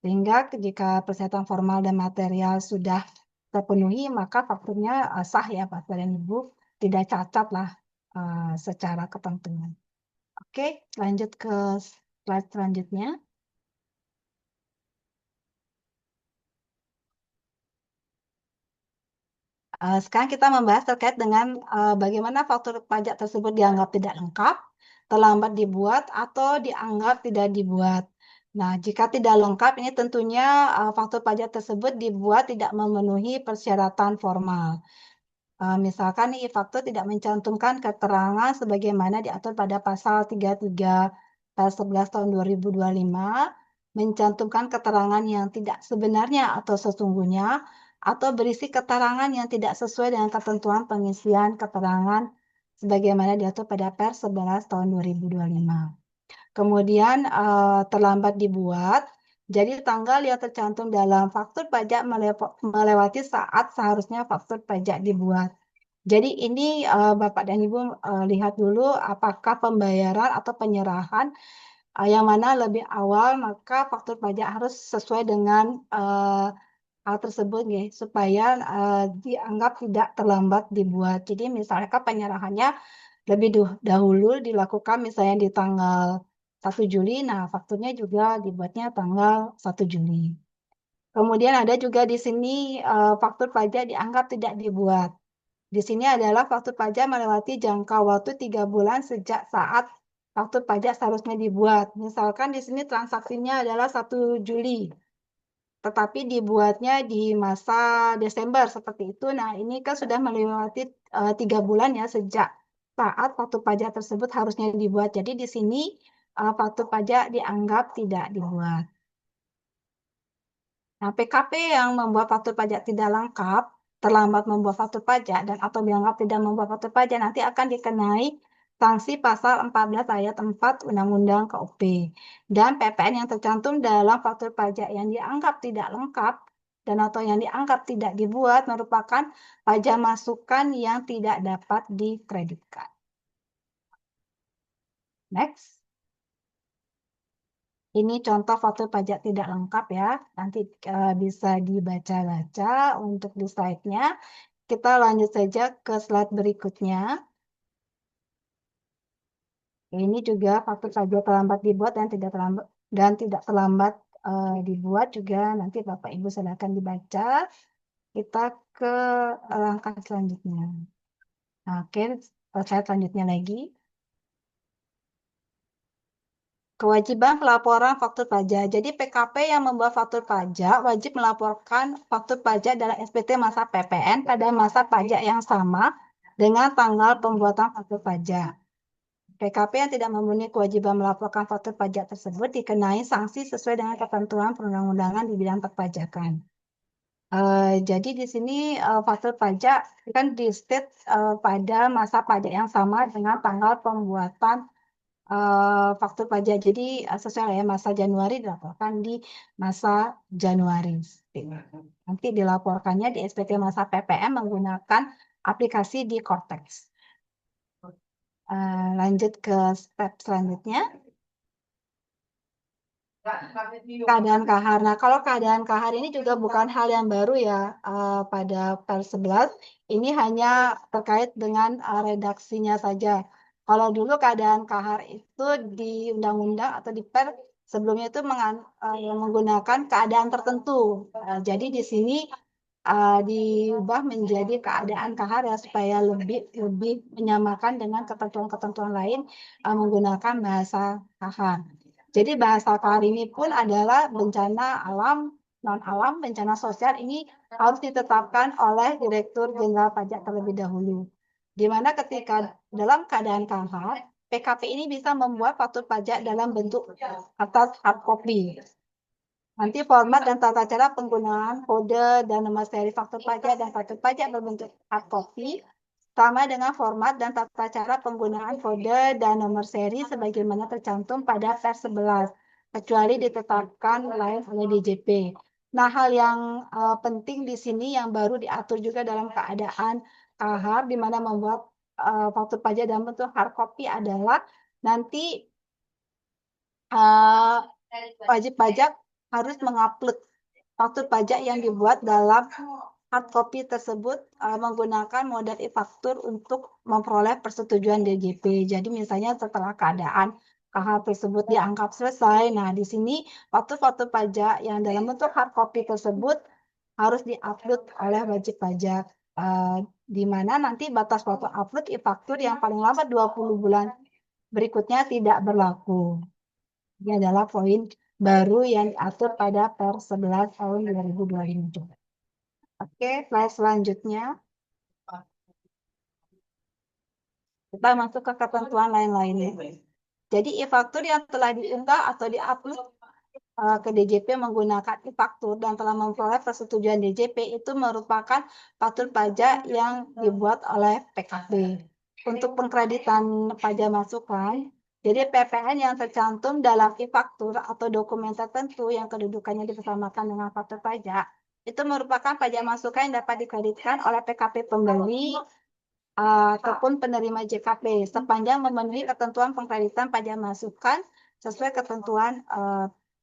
Sehingga jika persyaratan formal dan material sudah terpenuhi, maka fakturnya sah ya Bapak dan Ibu, tidak cacat lah secara ketentuan. Oke, lanjut ke slide selanjutnya. Sekarang kita membahas terkait dengan bagaimana faktur pajak tersebut dianggap tidak lengkap, terlambat dibuat, atau dianggap tidak dibuat. Nah, jika tidak lengkap, ini tentunya faktur pajak tersebut dibuat tidak memenuhi persyaratan formal. Misalkan nih, faktur tidak mencantumkan keterangan sebagaimana diatur pada pasal 33 pasal 11 tahun 2025, mencantumkan keterangan yang tidak sebenarnya atau sesungguhnya, atau berisi keterangan yang tidak sesuai dengan ketentuan pengisian keterangan sebagaimana diatur pada Pers 11 tahun 2025. Kemudian terlambat dibuat, jadi tanggal yang tercantum dalam faktur pajak melewati saat seharusnya faktur pajak dibuat. Jadi ini Bapak dan Ibu lihat dulu apakah pembayaran atau penyerahan yang mana lebih awal, maka faktur pajak harus sesuai dengan hal tersebut ya, supaya dianggap tidak terlambat dibuat. Jadi misalnya penyerahannya lebih dahulu dilakukan misalnya di tanggal 1 Juli, nah fakturnya juga dibuatnya tanggal 1 Juli. Kemudian ada juga di sini faktur pajak dianggap tidak dibuat. Di sini adalah faktur pajak melewati jangka waktu 3 bulan sejak saat faktur pajak seharusnya dibuat. Misalkan di sini transaksinya adalah 1 Juli, tetapi dibuatnya di masa Desember seperti itu. Nah, ini kan sudah melewati 3 bulan ya sejak saat faktur pajak tersebut harusnya dibuat. Jadi di sini faktur pajak dianggap tidak dibuat. Nah, PKP yang membuat faktur pajak tidak lengkap, terlambat membuat faktur pajak, dan atau dianggap tidak membuat faktur pajak, nanti akan dikenai sanksi pasal 14 ayat 4 Undang-Undang KUP. Dan PPN yang tercantum dalam faktur pajak yang dianggap tidak lengkap dan atau yang dianggap tidak dibuat merupakan pajak masukan yang tidak dapat dikreditkan. Next. Ini contoh faktur pajak tidak lengkap ya. Nanti bisa dibaca-baca untuk di slide-nya. Kita lanjut saja ke slide berikutnya. Ini juga faktur pajak terlambat dibuat dan tidak terlambat dibuat juga. Nanti Bapak Ibu silakan dibaca. Kita ke langkah selanjutnya. Oke, slide selanjutnya lagi. Kewajiban pelaporan faktur pajak. Jadi PKP yang membuat faktur pajak wajib melaporkan faktur pajak dalam SPT masa PPN pada masa pajak yang sama dengan tanggal pembuatan faktur pajak. PKP yang tidak memenuhi kewajiban melaporkan faktur pajak tersebut dikenai sanksi sesuai dengan ketentuan perundang-undangan di bidang perpajakan. Jadi di sini faktur pajak kan di state pada masa pajak yang sama dengan tanggal pembuatan faktur pajak. Jadi sesuai ya masa Januari dilaporkan di masa Januari. Nanti dilaporkannya di SPT masa PPM menggunakan aplikasi di Cortex. Lanjut ke step selanjutnya. Keadaan kahar. Nah, kalau keadaan kahar ini juga bukan hal yang baru ya pada Pers 11. Ini hanya terkait dengan redaksinya saja. Kalau dulu keadaan kahar itu di undang-undang atau di Pers sebelumnya itu menggunakan keadaan tertentu. Jadi di sini diubah menjadi keadaan kahar ya supaya lebih menyamakan dengan ketentuan-ketentuan lain menggunakan bahasa kahar. Jadi bahasa kahar ini pun adalah bencana alam, non-alam, bencana sosial ini harus ditetapkan oleh Direktur Jenderal Pajak terlebih dahulu. Di mana ketika dalam keadaan kahar, PKP ini bisa membuat faktur pajak dalam bentuk kertas hard copy. Nanti format dan tata cara penggunaan kode dan nomor seri faktur pajak dan faktur pajak berbentuk hard copy sama dengan format dan tata cara penggunaan kode dan nomor seri sebagaimana tercantum pada Pers 11, kecuali ditetapkan lain oleh DJP. Nah, hal yang penting di sini yang baru diatur juga dalam keadaan kahar, di mana membuat faktur pajak dalam bentuk hard copy adalah nanti wajib pajak harus mengupload faktur pajak yang dibuat dalam hard copy tersebut menggunakan model e-faktur untuk memperoleh persetujuan DJP. Jadi misalnya setelah keadaan KH tersebut dianggap selesai, nah di sini faktur-faktur pajak yang dalam bentuk hard copy tersebut harus diupload oleh wajib pajak. Di mana nanti batas waktu upload e-faktur yang paling lambat 20 bulan berikutnya tidak berlaku. Ini adalah poin baru yang diatur pada Per 11 tahun 2025. Oke, slide selanjutnya. Kita masuk ke ketentuan lain-lainnya. Jadi e-faktur yang telah diunggah atau diupload ke DJP menggunakan e-faktur dan telah memperoleh persetujuan DJP itu merupakan faktur pajak yang dibuat oleh PKP. Untuk pengkreditan pajak masukan, jadi PPN yang tercantum dalam e-faktur atau dokumen tertentu yang kedudukannya dipersamakan dengan faktur pajak, itu merupakan pajak masukan yang dapat dikreditkan oleh PKP pembeli ataupun penerima JKP sepanjang memenuhi ketentuan pengkreditan pajak masukan sesuai ketentuan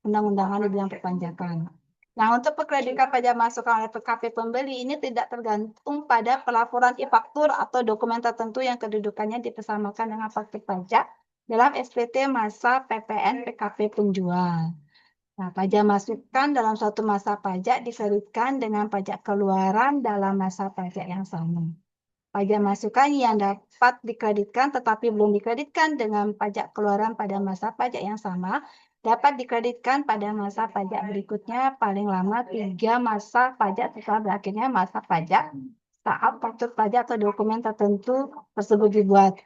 undang-undangan di bidang perpajakan. Nah, untuk pengkreditan pajak masukan oleh PKP pembeli ini tidak tergantung pada pelaporan e-faktur atau dokumen tertentu yang kedudukannya dipersamakan dengan faktur pajak dalam SPT masa PPN PKP penjual. Nah, pajak masukan dalam suatu masa pajak dikreditkan dengan pajak keluaran dalam masa pajak yang sama. Pajak masukan yang dapat dikreditkan tetapi belum dikreditkan dengan pajak keluaran pada masa pajak yang sama dapat dikreditkan pada masa pajak berikutnya paling lama 3 masa pajak setelah berakhirnya masa pajak saat faktur pajak atau dokumen tertentu tersebut dibuat.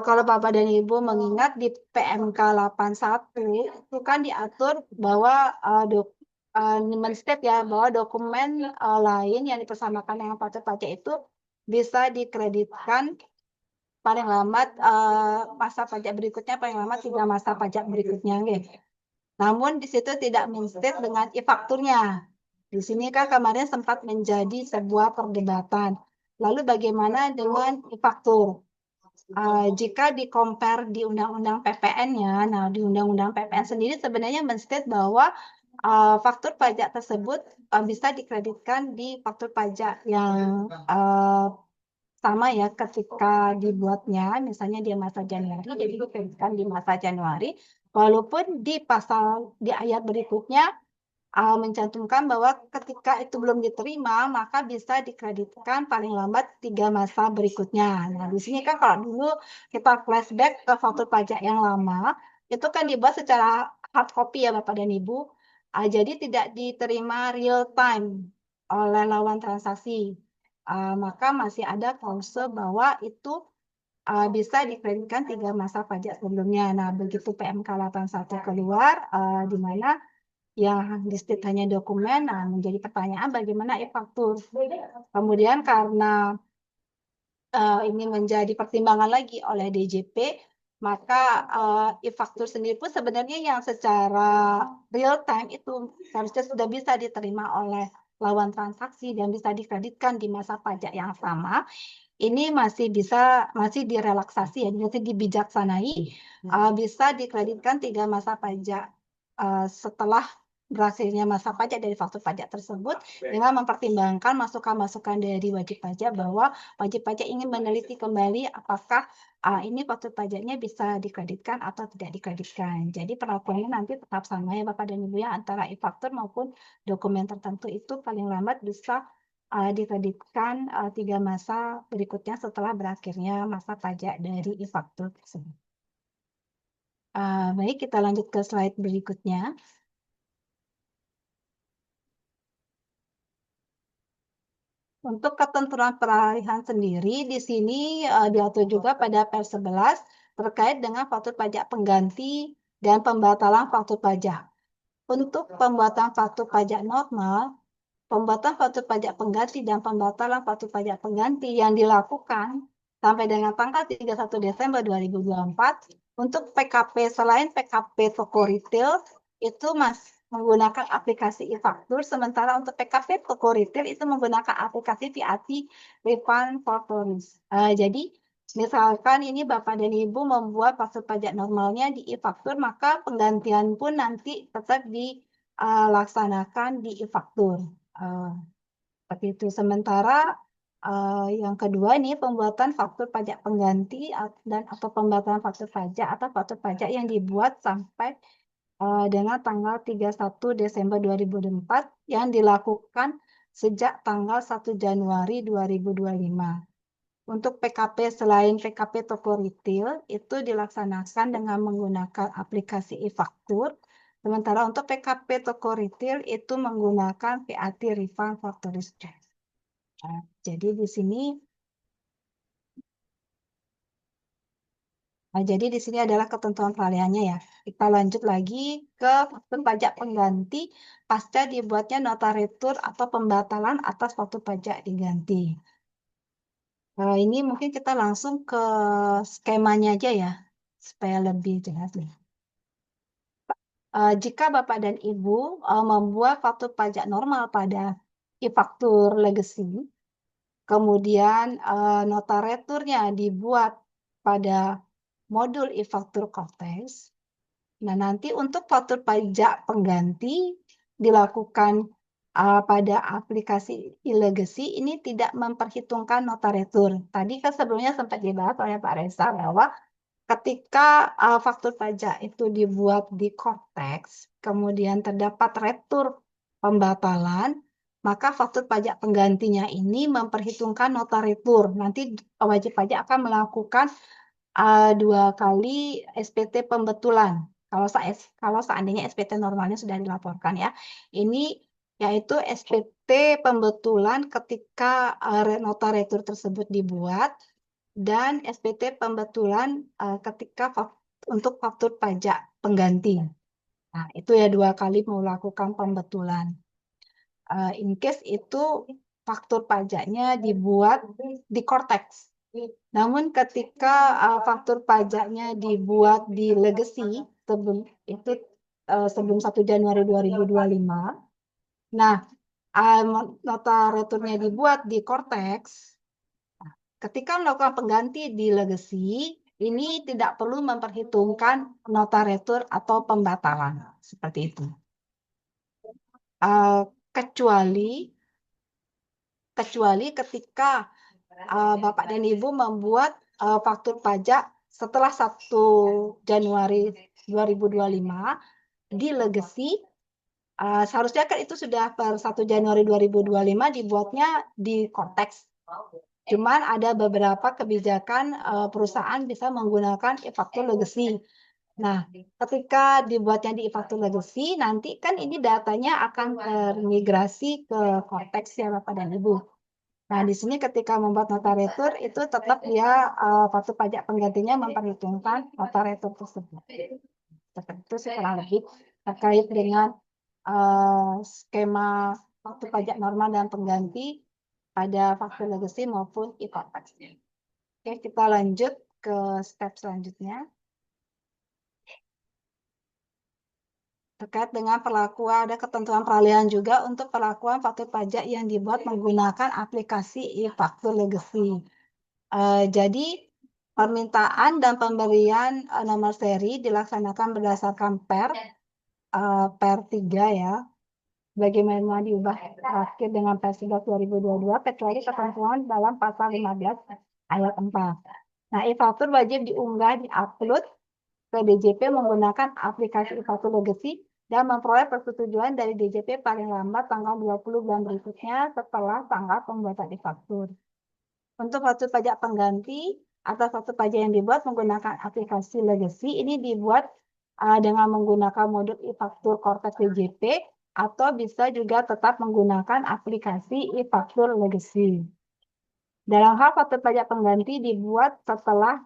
Kalau Bapak dan Ibu mengingat di PMK 81 itu kan diatur bahwa men-state ya bahwa dokumen lain yang dipersamakan dengan faktur pajak itu bisa dikreditkan paling lambat masa pajak berikutnya paling lambat 3 masa pajak berikutnya. Namun di situ tidak men-state dengan e-fakturnya. Di sini kan kemarin sempat menjadi sebuah perdebatan. Lalu bagaimana dengan e-faktur? Jika di-compare di Undang-Undang PPN-nya, nah di Undang-Undang PPN sendiri sebenarnya men-state bahwa faktur pajak tersebut bisa dikreditkan di faktur pajak yang sama ya ketika dibuatnya, misalnya di masa Januari, jadi dikreditkan di masa Januari, walaupun di ayat berikutnya mencantumkan bahwa ketika itu belum diterima, maka bisa dikreditkan paling lambat 3 masa berikutnya. Nah, di sini kan kalau dulu kita flashback ke faktur pajak yang lama, itu kan dibuat secara hard copy ya Bapak dan Ibu, jadi tidak diterima real time oleh lawan transaksi. Maka masih ada klausul bahwa itu bisa dikreditkan 3 masa pajak sebelumnya. Nah, begitu PMK 81 keluar, di mana yang di-state hanya dokumen, nah menjadi pertanyaan bagaimana e-faktur. Kemudian karena ini menjadi pertimbangan lagi oleh DJP, maka e-faktur sendiri pun sebenarnya yang secara real time itu seharusnya sudah bisa diterima oleh lawan transaksi dan bisa dikreditkan di masa pajak yang sama. Ini masih direlaksasi ya, masih dibijaksanai, bisa dikreditkan 3 masa pajak setelah berakhirnya masa pajak dari faktur pajak tersebut dengan mempertimbangkan masukan-masukan dari wajib pajak bahwa wajib pajak ingin meneliti kembali apakah ini faktur pajaknya bisa dikreditkan atau tidak dikreditkan. Jadi perlakuannya nanti tetap sama ya Bapak dan Ibu ya antara e-faktur maupun dokumen tertentu itu paling lambat bisa dikreditkan 3 masa berikutnya setelah berakhirnya masa pajak dari e-faktur tersebut. Baik, kita lanjut ke slide berikutnya. Untuk ketentuan peralihan sendiri di sini diatur juga pada Per 11 terkait dengan faktur pajak pengganti dan pembatalan faktur pajak. Untuk pembuatan faktur pajak normal, pembuatan faktur pajak pengganti dan pembatalan faktur pajak pengganti yang dilakukan sampai dengan tanggal 31 Desember 2024 untuk PKP selain PKP toko retail itu menggunakan aplikasi e-faktur, sementara untuk PKP toko retail itu menggunakan aplikasi VAT Refund Factories. Jadi misalkan ini Bapak dan Ibu membuat faktur pajak normalnya di e-faktur, maka penggantian pun nanti tetap dilaksanakan di e-faktur. Seperti itu. Sementara yang kedua ini pembuatan faktur pajak pengganti dan atau pembatalan faktur pajak atau faktur pajak yang dibuat sampai dengan tanggal 31 Desember 2024 yang dilakukan sejak tanggal 1 Januari 2025. Untuk PKP selain PKP toko retail itu dilaksanakan dengan menggunakan aplikasi e-faktur. Sementara untuk PKP toko retail itu menggunakan VAT Refund Factory Check. Jadi di sini jadi di sini adalah ketentuan peralihannya ya. Kita lanjut lagi ke faktur pajak pengganti pasca dibuatnya nota retur atau pembatalan atas faktur pajak diganti. Ini mungkin kita langsung ke skemanya aja ya, supaya lebih jelas nih. Jika Bapak dan Ibu membuat faktur pajak normal pada e-faktur legacy, kemudian nota returnya dibuat pada modul e-faktur Cortex. Nah, nanti untuk faktur pajak pengganti dilakukan pada aplikasi e-legacy ini tidak memperhitungkan nota retur. Tadi kan sebelumnya sempat dibahas oleh Pak Reza bahwa ketika faktur pajak itu dibuat di Cortex, kemudian terdapat retur pembatalan, maka faktur pajak penggantinya ini memperhitungkan nota retur. Nanti wajib pajak akan melakukan 2 kali SPT pembetulan. Kalau seandainya SPT normalnya sudah dilaporkan ya. Ini yaitu SPT pembetulan ketika nota retur tersebut dibuat dan SPT pembetulan ketika untuk faktur pajak pengganti. Nah, itu ya 2 kali melakukan pembetulan. In case itu faktur pajaknya dibuat di Cortex. Namun ketika faktur pajaknya dibuat di legacy sebelum 1 Januari 2025, nah nota returnya dibuat di Cortex, ketika melakukan pengganti di legacy, ini tidak perlu memperhitungkan nota retur atau pembatalan seperti itu. Kecuali ketika Bapak dan Ibu membuat faktur pajak setelah 1 Januari 2025 di legacy, seharusnya kan itu sudah per 1 Januari 2025 dibuatnya di Cortex. Cuman ada beberapa kebijakan perusahaan bisa menggunakan e-faktur legacy. Nah, ketika dibuatnya di e-faktur legacy, nanti kan ini datanya akan termigrasi ke Cortex ya Bapak dan Ibu. Nah, di sini ketika membuat nota retur itu tetap dia faktur pajak penggantinya memperhitungkan nota retur tersebut. Seperti itu kurang lebih terkait dengan skema faktur pajak normal dan pengganti pada faktur legacy maupun e-Cortex. Oke, kita lanjut ke step selanjutnya. Terkait dengan perlakuan, ada ketentuan peralihan juga untuk perlakuan faktur pajak yang dibuat menggunakan aplikasi e-faktur legacy. Jadi permintaan dan pemberian nomor seri dilaksanakan berdasarkan per 3 ya. Bagaimana diubah terakhir dengan per 11 2022 kecuali ketentuan dalam pasal 15 ayat 4. Nah, e-faktur wajib diunggah di-upload ke DJP menggunakan aplikasi e-faktur legacy dan memperoleh persetujuan dari DJP paling lambat tanggal 20 bulan berikutnya setelah tanggal pembuatan e-faktur. Untuk faktur pajak pengganti atau faktur pajak yang dibuat menggunakan aplikasi legacy ini dibuat dengan menggunakan modul e-faktur Cortex DJP atau bisa juga tetap menggunakan aplikasi e-faktur legacy. Dalam hal faktur pajak pengganti dibuat setelah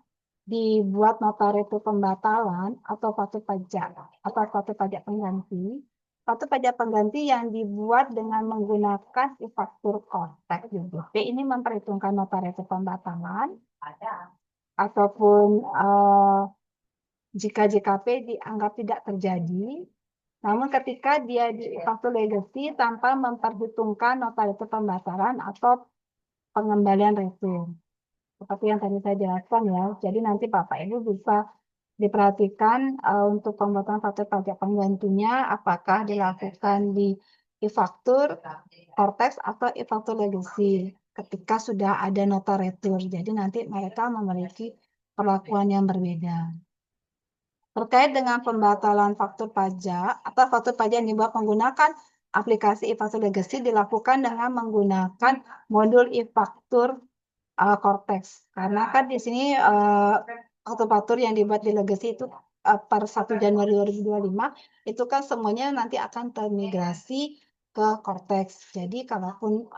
dibuat nota retur pembatalan atau faktur pajak pengganti. Faktur pajak pengganti yang dibuat dengan menggunakan e-faktur Cortex DJP ini memperhitungkan nota retur pembatalan ataupun jika JKP dianggap tidak terjadi, Namun ketika dia di faktur legacy tanpa memperhitungkan nota retur pembatalan atau pengembalian retur. Seperti yang tadi saya jelaskan ya. Jadi nanti Bapak Ibu bisa diperhatikan untuk pembuatan faktur pajak penggantinya apakah dilakukan di e-faktur, Cortex atau e-faktur legacy ketika sudah ada nota retur. Jadi nanti mereka memiliki perlakuan yang berbeda. Terkait dengan pembatalan faktur pajak atau faktur pajak yang dibuat menggunakan aplikasi e-faktur legacy dilakukan dengan menggunakan modul e-faktur Cortex. Karena kan di sini faktur-faktur yang dibuat di legacy itu per 1 Januari 2025 itu kan semuanya nanti akan termigrasi ke Cortex. Jadi kalaupun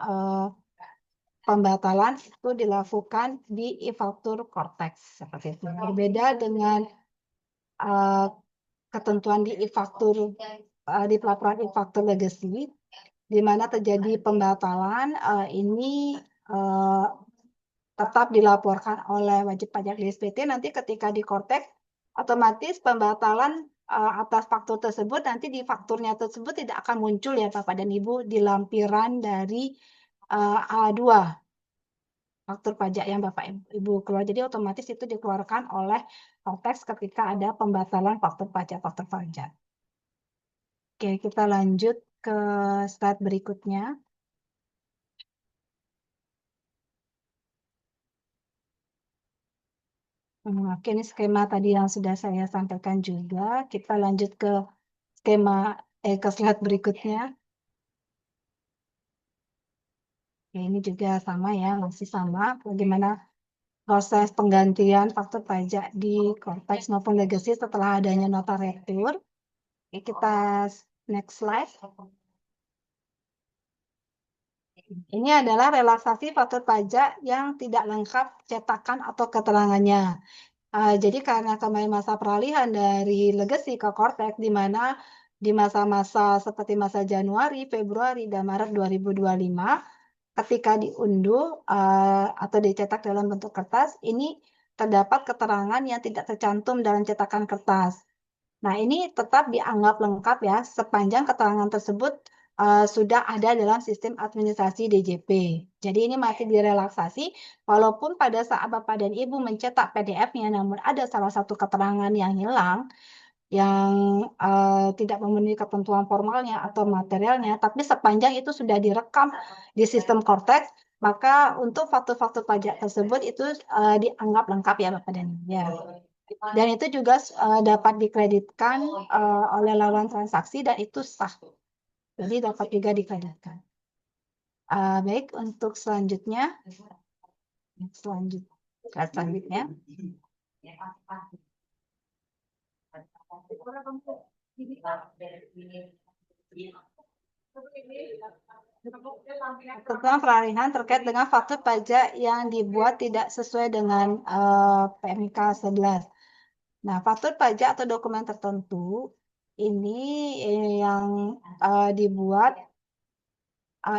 pembatalan itu dilakukan di e-faktur Cortex seperti itu. Berbeda dengan ketentuan di e-faktur di pelaporan e-faktur legacy di mana terjadi pembatalan ini tetap dilaporkan oleh wajib pajak di SPT. Nanti ketika di Cortex otomatis pembatalan atas faktur tersebut nanti di fakturnya tersebut tidak akan muncul ya Bapak dan Ibu di lampiran dari A2 faktur pajak yang Bapak Ibu keluar. Jadi otomatis itu dikeluarkan oleh Cortex ketika ada pembatalan faktur pajak. Oke, kita lanjut ke slide berikutnya. Oke, ini skema tadi yang sudah saya sampaikan juga. Kita lanjut ke ke slide berikutnya. Oke, ini juga sama ya, masih sama. Bagaimana proses penggantian faktur pajak di Cortex maupun legacy setelah adanya nota retur. Oke, kita next slide. Ini adalah relaksasi faktur pajak yang tidak lengkap cetakan atau keterangannya. Jadi karena kemarin masa peralihan dari legacy ke Cortex, di mana di masa-masa seperti masa Januari, Februari, dan Maret 2025, ketika diunduh atau dicetak dalam bentuk kertas, ini terdapat keterangan yang tidak tercantum dalam cetakan kertas. Nah, ini tetap dianggap lengkap ya, sepanjang keterangan tersebut sudah ada dalam sistem administrasi DJP. Jadi ini masih direlaksasi, walaupun pada saat Bapak dan Ibu mencetak PDF-nya, namun ada salah satu keterangan yang hilang, yang tidak memenuhi ketentuan formalnya atau materialnya, tapi sepanjang itu sudah direkam di sistem Cortex, maka untuk faktur-faktur pajak tersebut itu dianggap lengkap ya Bapak dan Ibu. Ya. Dan itu juga dapat dikreditkan oleh laluan transaksi dan itu sah. Jadi dapat juga dikreditkan. Baik, untuk selanjutnya. Selanjutnya. Tentang peralihan terkait dengan faktur pajak yang dibuat tidak sesuai dengan PMK 11. Nah, faktur pajak atau dokumen tertentu ini yang dibuat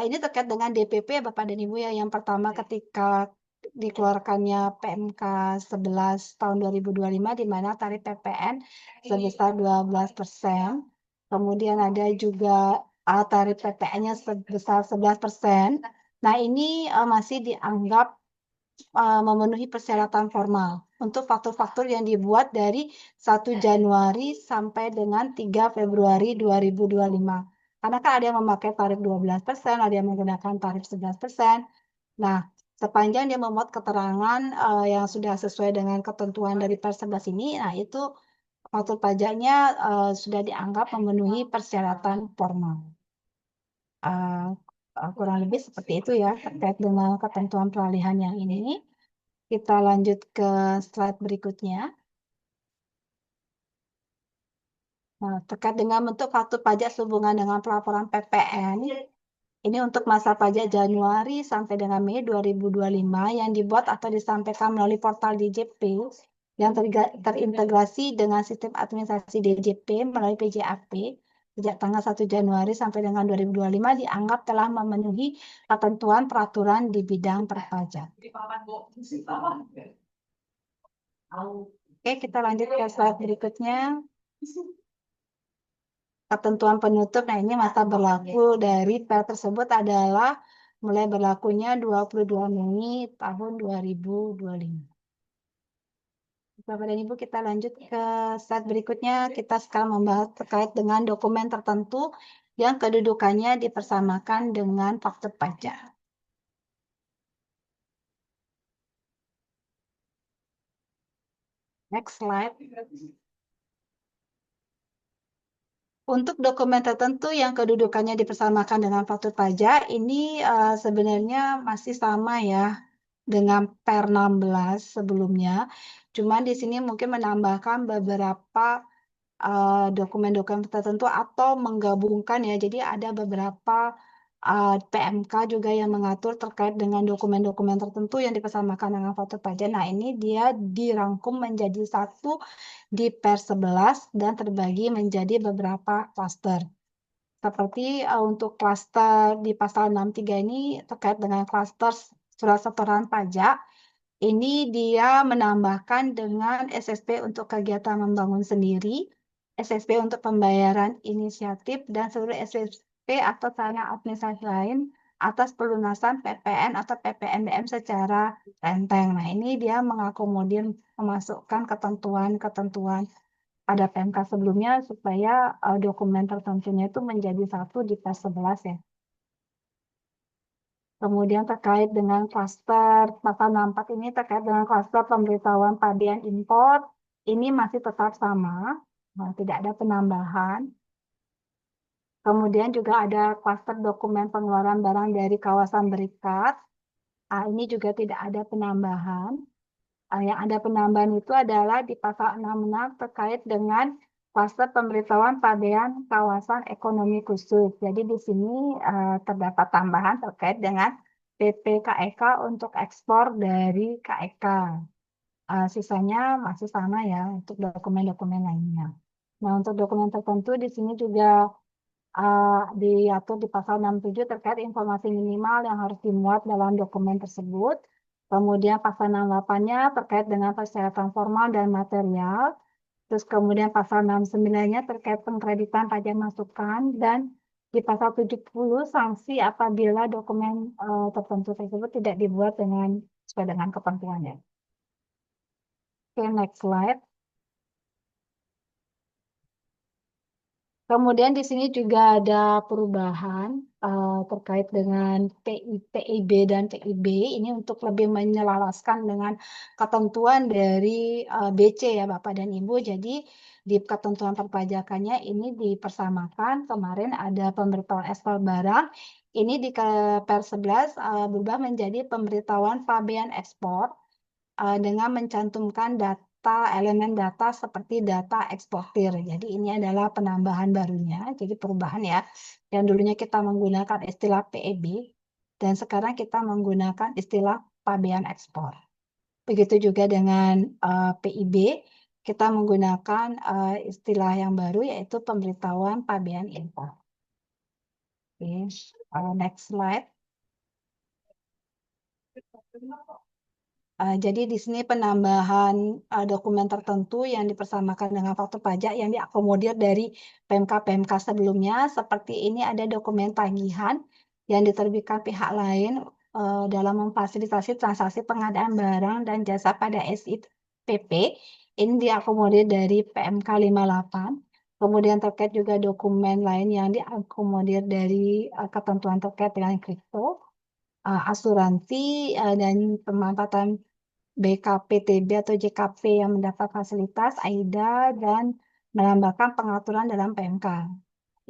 ini terkait dengan DPP Bapak dan Ibu ya. Yang pertama ketika dikeluarkannya PMK 11 tahun 2025 di mana tarif PPN sebesar 12%. Kemudian ada juga tarif PPN-nya sebesar 11%. Nah, ini masih dianggap memenuhi persyaratan formal untuk faktur-faktur yang dibuat dari 1 Januari sampai dengan 3 Februari 2025. Karena kan ada yang memakai tarif 12%, ada yang menggunakan tarif 11%. Nah, sepanjang dia memuat keterangan yang sudah sesuai dengan ketentuan dari Pers 11 ini, nah itu faktur pajaknya sudah dianggap memenuhi persyaratan formal. Kurang lebih seperti itu ya terkait dengan ketentuan peralihan yang ini. Kita lanjut ke slide berikutnya. Nah, terkait dengan bentuk faktur pajak sehubungan dengan pelaporan PPN, ini untuk masa pajak Januari sampai dengan Mei 2025 yang dibuat atau disampaikan melalui portal DJP yang terintegrasi dengan sistem administrasi DJP melalui PJAP sejak tanggal 1 Januari sampai dengan 2025 dianggap telah memenuhi ketentuan peraturan di bidang perpajak. Oke, kita lanjut ke slide berikutnya. ketentuan penutup. Nah, ini masa berlaku dari per tersebut adalah mulai berlakunya 22 Mei tahun 2025. Bapak dan Ibu, kita lanjut ke slide berikutnya. Kita sekarang membahas terkait dengan dokumen tertentu yang kedudukannya dipersamakan dengan faktur pajak. Next slide. Untuk dokumen tertentu yang kedudukannya dipersamakan dengan faktur pajak, ini sebenarnya masih sama ya dengan per 16 sebelumnya. Cuman di sini mungkin menambahkan beberapa dokumen-dokumen tertentu atau menggabungkan ya. Jadi ada beberapa PMK juga yang mengatur terkait dengan dokumen-dokumen tertentu yang dipersamakan dengan faktur pajak. Nah, ini dia dirangkum menjadi satu di per 11 dan terbagi menjadi beberapa klaster. Seperti untuk klaster di pasal 63 ini terkait dengan klaster surat setoran pajak, ini dia menambahkan dengan SSP untuk kegiatan membangun sendiri, SSP untuk pembayaran inisiatif, dan seluruh SSP atau sarana administrasi lain atas pelunasan PPN atau PPNBM secara renteng. Nah, ini dia mengakomodir memasukkan ketentuan-ketentuan pada PMK sebelumnya supaya dokumen tertentunya itu menjadi satu di PES 11 ya. Kemudian terkait dengan klaster pasal 64 ini terkait dengan klaster pemberitahuan pabean impor, ini masih tetap sama, tidak ada penambahan. Kemudian juga ada klaster dokumen pengeluaran barang dari kawasan berikat, ini juga tidak ada penambahan. Yang ada penambahan itu adalah di pasal 66 terkait dengan klaster pemberitahuan pabean kawasan ekonomi khusus. Jadi di sini terdapat tambahan terkait dengan PP KEK untuk ekspor dari KEK. Sisanya masih sama ya untuk dokumen-dokumen lainnya. Nah, untuk dokumen tertentu di sini juga diatur di pasal 67 terkait informasi minimal yang harus dimuat dalam dokumen tersebut. Kemudian pasal 68-nya terkait dengan persyaratan formal dan material. Terus kemudian pasal 69-nya terkait pengkreditan pajak masukan. Dan di pasal 70 sanksi apabila dokumen tertentu tersebut tidak dibuat sesuai dengan ketentuannya. Oke, next slide. Kemudian di sini juga ada perubahan terkait dengan PIB dan TIB ini untuk lebih menyelaraskan dengan ketentuan dari BC ya Bapak dan Ibu. Jadi di ketentuan perpajakannya ini dipersamakan. Kemarin ada pemberitahuan ekspor barang. Ini di per 11 berubah menjadi pemberitahuan pabean ekspor dengan mencantumkan elemen data seperti data eksportir. Jadi ini adalah penambahan barunya, jadi perubahan ya. Yang dulunya kita menggunakan istilah PEB, dan sekarang kita menggunakan istilah pabean ekspor. Begitu juga dengan PIB, kita menggunakan istilah yang baru yaitu pemberitahuan pabean impor. Next slide. Jadi di sini penambahan dokumen tertentu yang dipersamakan dengan faktur pajak yang diakomodir dari PMK-PMK sebelumnya. Seperti ini ada dokumen tagihan yang diterbitkan pihak lain dalam memfasilitasi transaksi pengadaan barang dan jasa pada SIPP. Ini diakomodir dari PMK 58. Kemudian terkait juga dokumen lain yang diakomodir dari ketentuan terkait dengan kripto, asuransi, dan pemanfaatan BKPTB atau JKP yang mendapat fasilitas AIDA dan menambahkan pengaturan dalam PMK.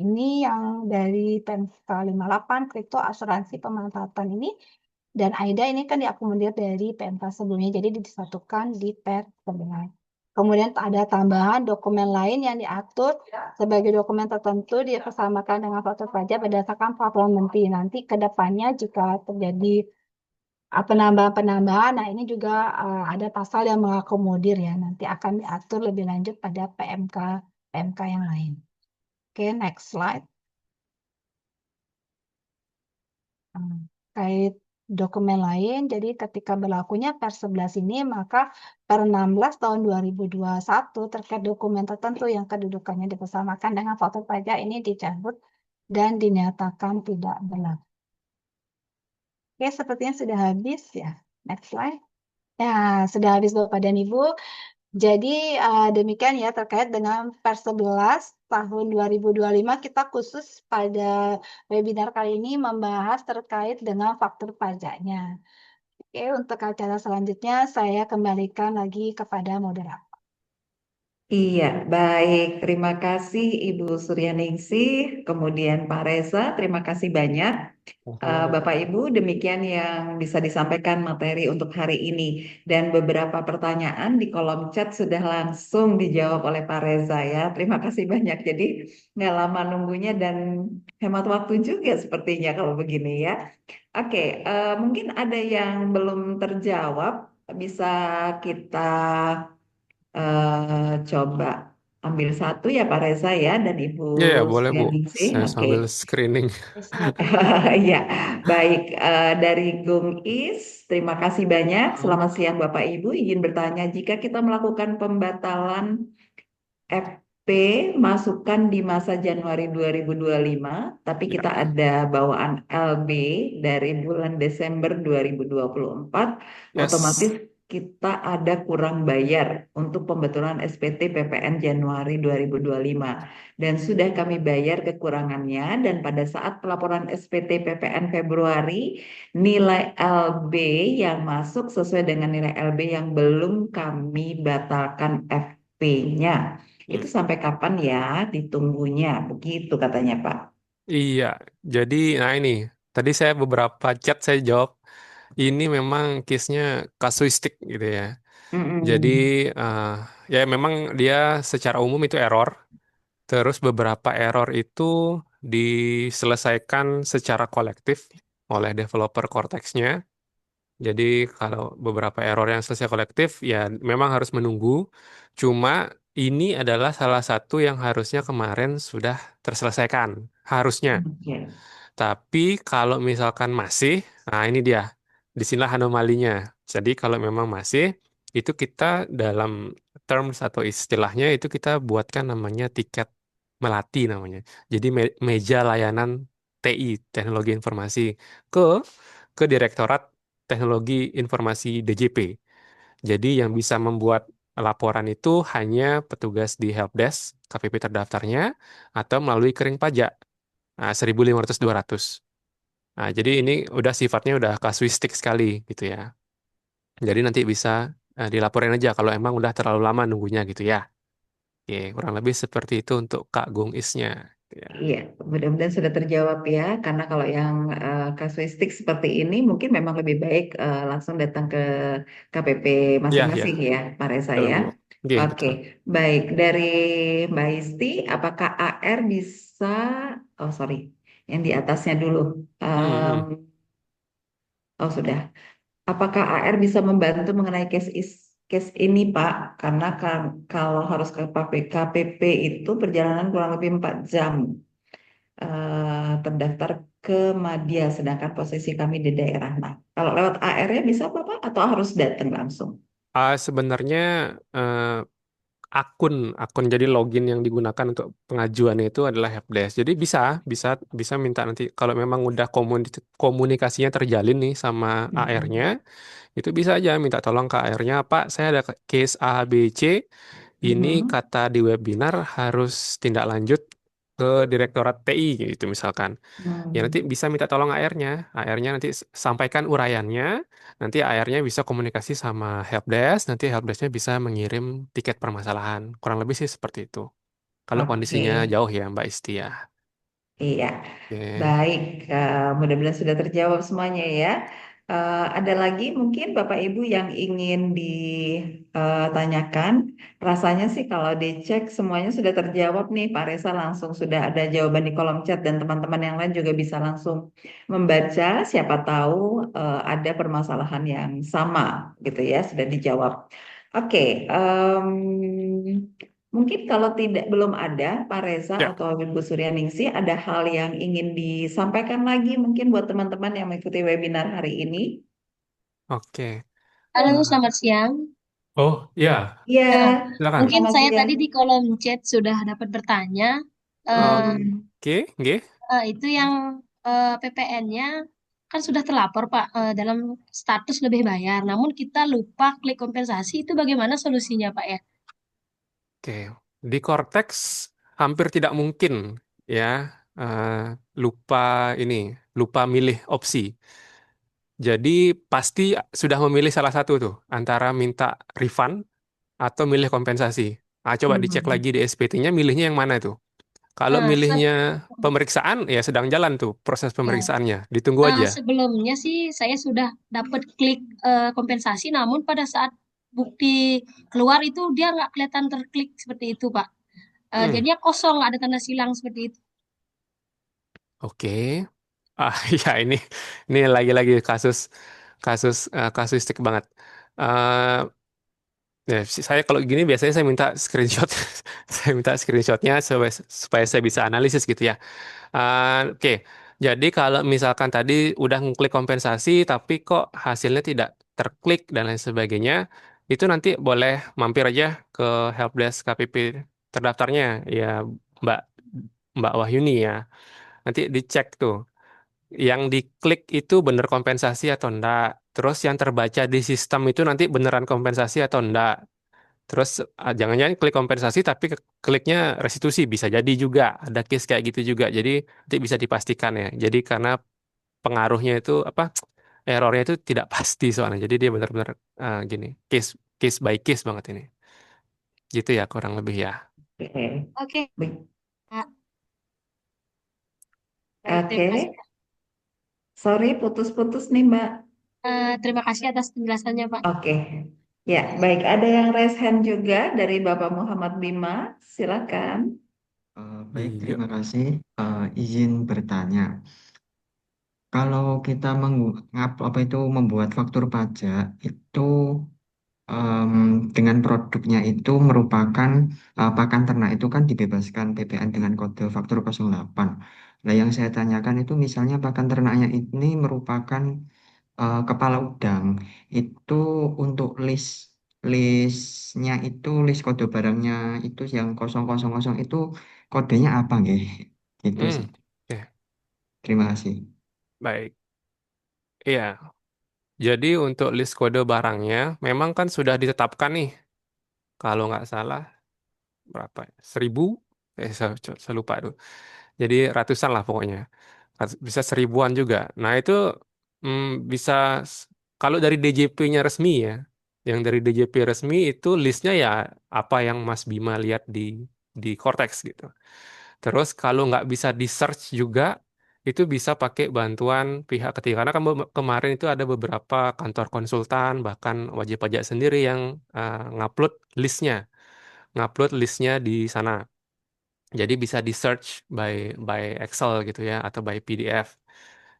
Ini yang dari PMK 58, kripto, asuransi, pemanfaatan ini, dan AIDA ini kan diakomodir dari PMK sebelumnya, jadi disatukan di per 11. Kemudian ada tambahan dokumen lain yang diatur sebagai dokumen tertentu dipersamakan dengan faktur pajak berdasarkan peraturan menteri. Nanti ke depannya jika terjadi penambahan-penambahan, nah ini juga ada pasal yang mengakomodir ya, nanti akan diatur lebih lanjut pada PMK yang lain. Oke, next slide. Terkait dokumen lain. Jadi ketika berlakunya Per 11 ini, maka Per 16 tahun 2021 terkait dokumen tertentu yang kedudukannya dipersamakan dengan faktur pajak ini dicabut dan dinyatakan tidak berlaku. Oke, sepertinya sudah habis ya. Next slide. Ya, sudah habis Bapak dan Ibu. Jadi demikian ya terkait dengan Per 11 tahun 2025 kita khusus pada webinar kali ini membahas terkait dengan faktur pajaknya. Oke, untuk acara selanjutnya saya kembalikan lagi kepada moderator. Iya, baik. Terima kasih Ibu Suryaningsih, kemudian Pak Reza, terima kasih banyak. Bapak Ibu, demikian yang bisa disampaikan materi untuk hari ini. Dan beberapa pertanyaan di kolom chat sudah langsung dijawab oleh Pak Reza ya. Terima kasih banyak. Jadi nggak lama nunggunya dan hemat waktu juga sepertinya kalau begini ya. Oke, mungkin ada yang belum terjawab. Bisa kita coba ambil satu ya Pak Reza ya dan Ibu Ya, ya, boleh Bu. Suryaningsih. Saya Oke. sambil screening. Silakan. Ya, baik. Dari Gung Is, terima kasih banyak. Selamat siang Bapak Ibu. Izin bertanya, jika kita melakukan pembatalan FP masukan di masa Januari 2025, tapi Ya, kita ada bawaan LB dari bulan Desember 2024, yes. otomatis kita ada kurang bayar untuk pembetulan SPT PPN Januari 2025 dan sudah kami bayar kekurangannya dan pada saat pelaporan SPT PPN Februari nilai LB yang masuk sesuai dengan nilai LB yang belum kami batalkan FP-nya. Itu Hmm. sampai kapan ya ditunggunya? Begitu katanya Pak. Iya, jadi nah ini tadi saya beberapa chat saya jawab. Ini memang case-nya kasuistik gitu ya. Jadi Mm-mm. eh, ya memang dia secara umum itu error. Terus beberapa error itu diselesaikan secara kolektif oleh developer Cortex-nya. Jadi kalau beberapa error yang selesai kolektif ya memang harus menunggu. Cuma ini adalah salah satu yang harusnya kemarin sudah terselesaikan. Harusnya. Oke. Tapi kalau misalkan masih, nah ini dia. Disinilah anomalinya. Jadi kalau memang masih, itu kita dalam terms atau istilahnya itu kita buatkan namanya tiket melati namanya. Jadi meja layanan TI, Teknologi Informasi, ke ke Direktorat Teknologi Informasi DJP. Jadi yang bisa membuat laporan itu hanya petugas di helpdesk, KPP terdaftarnya, atau melalui kering pajak. Nah, 1.500-200. Nah, jadi ini udah sifatnya udah kasuistik sekali gitu ya. Jadi nanti bisa dilaporin aja kalau emang udah terlalu lama nunggunya gitu ya. Oke, kurang lebih seperti itu untuk Kak Gung Isnya. Gitu ya, Iya, mudah-mudahan sudah terjawab ya. Karena kalau yang kasuistik seperti ini mungkin memang lebih baik langsung datang ke KPP ya, ya, masing-masing ya, Pak Reza betul ya. Bu. Oke, Oke, betul. baik. Dari Mbak Isti, apakah AR bisa, oh sorry, yang di atasnya dulu. Hmm, Em, hmm. oh sudah. Apakah AR bisa membantu mengenai case ini, Pak? Karena kalau harus ke KPP itu perjalanan kurang lebih 4 jam terdaftar ke Madya, sedangkan posisi kami di daerah. Nah, kalau lewat AR-nya bisa Bapak atau harus datang langsung? Sebenarnya eh, akun akun jadi login yang digunakan untuk pengajuan itu adalah helpdesk. Jadi bisa bisa bisa minta nanti kalau memang udah komunikasinya terjalin nih sama AR-nya. Mm-mm. Itu bisa aja minta tolong ke AR-nya, Pak, saya ada case A, B, C, ini Mhm. kata di webinar harus tindak lanjut ke Direktorat TI gitu misalkan. Ya nanti Hmm. bisa minta tolong AR-nya, AR-nya nanti sampaikan uraiannya, nanti AR-nya bisa komunikasi sama helpdesk, nanti helpdesk-nya bisa mengirim tiket permasalahan. Kurang lebih sih seperti itu. Kalau Oke, kondisinya jauh ya Mbak Isti ya. iya. Oke. Baik, mudah-mudahan sudah terjawab semuanya ya. Ada lagi mungkin Bapak Ibu yang ingin ditanyakan. Rasanya sih kalau dicek semuanya sudah terjawab nih. Pak Reza langsung sudah ada jawaban di kolom chat dan teman-teman yang lain juga bisa langsung membaca. Siapa tahu ada permasalahan yang sama gitu ya, sudah dijawab. Oke, Mungkin kalau tidak belum ada Pak Reza Ya, atau Ibu Suryaningsih, ada hal yang ingin disampaikan lagi mungkin buat teman-teman yang mengikuti webinar hari ini. oke. Halo, Ah, selamat siang. oh ya, Iya, Eh, silakan. Mungkin selamat saya siang. tadi di kolom chat sudah dapat bertanya. Eh, Hmm. Oke, nggih. itu yang PPN-nya kan sudah terlapor, Pak, dalam status lebih bayar. Namun kita lupa klik kompensasi. Itu bagaimana solusinya, Pak ya? Oke, di Cortex hampir tidak mungkin ya eh, lupa ini, lupa milih opsi. Jadi pasti sudah memilih salah satu tuh antara minta refund atau milih kompensasi. Ah, coba dicek Hmm. lagi di SPT-nya milihnya yang mana tuh. Kalau Eh, se- milihnya pemeriksaan ya sedang jalan tuh proses ya. pemeriksaannya. Ditunggu aja. Sebelumnya sih saya sudah dapat klik kompensasi, namun pada saat bukti keluar itu dia nggak kelihatan terklik seperti itu, Pak. Hmm, Jadinya kosong, nggak ada tanda silang seperti itu. oke. Ah ya ini lagi-lagi kasus kasus kasuistik banget. Eh, Ya, saya kalau gini biasanya saya minta screenshot, saya minta screenshotnya supaya saya bisa analisis gitu ya. Oke, jadi kalau misalkan tadi udah ngeklik kompensasi tapi kok hasilnya tidak terklik dan lain sebagainya, itu nanti boleh mampir aja ke helpdesk KPP terdaftarnya ya Mbak Mbak Wahyuni ya. Nanti dicek tuh, yang diklik itu bener kompensasi atau enggak. Terus yang terbaca di sistem itu nanti beneran kompensasi atau enggak. Terus jangan-jangan klik kompensasi tapi kliknya restitusi bisa jadi juga ada case kayak gitu juga. Jadi nanti bisa dipastikan ya. Jadi karena pengaruhnya itu apa errornya itu tidak pasti soalnya. Jadi dia benar-benar gini case case by case banget ini. Gitu ya kurang lebih ya. Oke. Oke, Baik. Pak. Baik, terima kasih. Oke. Sorry, putus-putus nih, Mbak. Terima kasih atas penjelasannya, Pak. Oke. Ya, baik. Ada yang raise hand juga dari Bapak Muhammad Bima. Silakan. Baik, Iya. terima kasih. Izin bertanya, kalau kita apa itu membuat faktur pajak itu em, dengan produknya itu merupakan pakan ternak itu kan dibebaskan PPN dengan kode faktur 08. Nah, yang saya tanyakan itu misalnya pakan ternaknya ini merupakan kepala udang. Itu untuk listnya itu list kode barangnya itu yang 000 itu kodenya apa nggih? Gitu Hmm. sih. Oke, Terima kasih. baik. Iya. Jadi untuk list kode barangnya memang kan sudah ditetapkan nih. Kalau nggak salah berapa? 1.000? Saya lupa tuh. Jadi ratusan lah pokoknya. Bisa seribuan juga. Nah itu bisa kalau dari DJP-nya resmi ya, yang dari DJP resmi itu listnya ya apa yang Mas Bima lihat di Cortex gitu. Terus kalau nggak bisa di search juga, itu bisa pakai bantuan pihak ketiga. Karena kemarin itu ada beberapa kantor konsultan, bahkan wajib pajak sendiri yang ngupload listnya, ngupload listnya di sana. Jadi bisa di search by Excel gitu ya atau by PDF.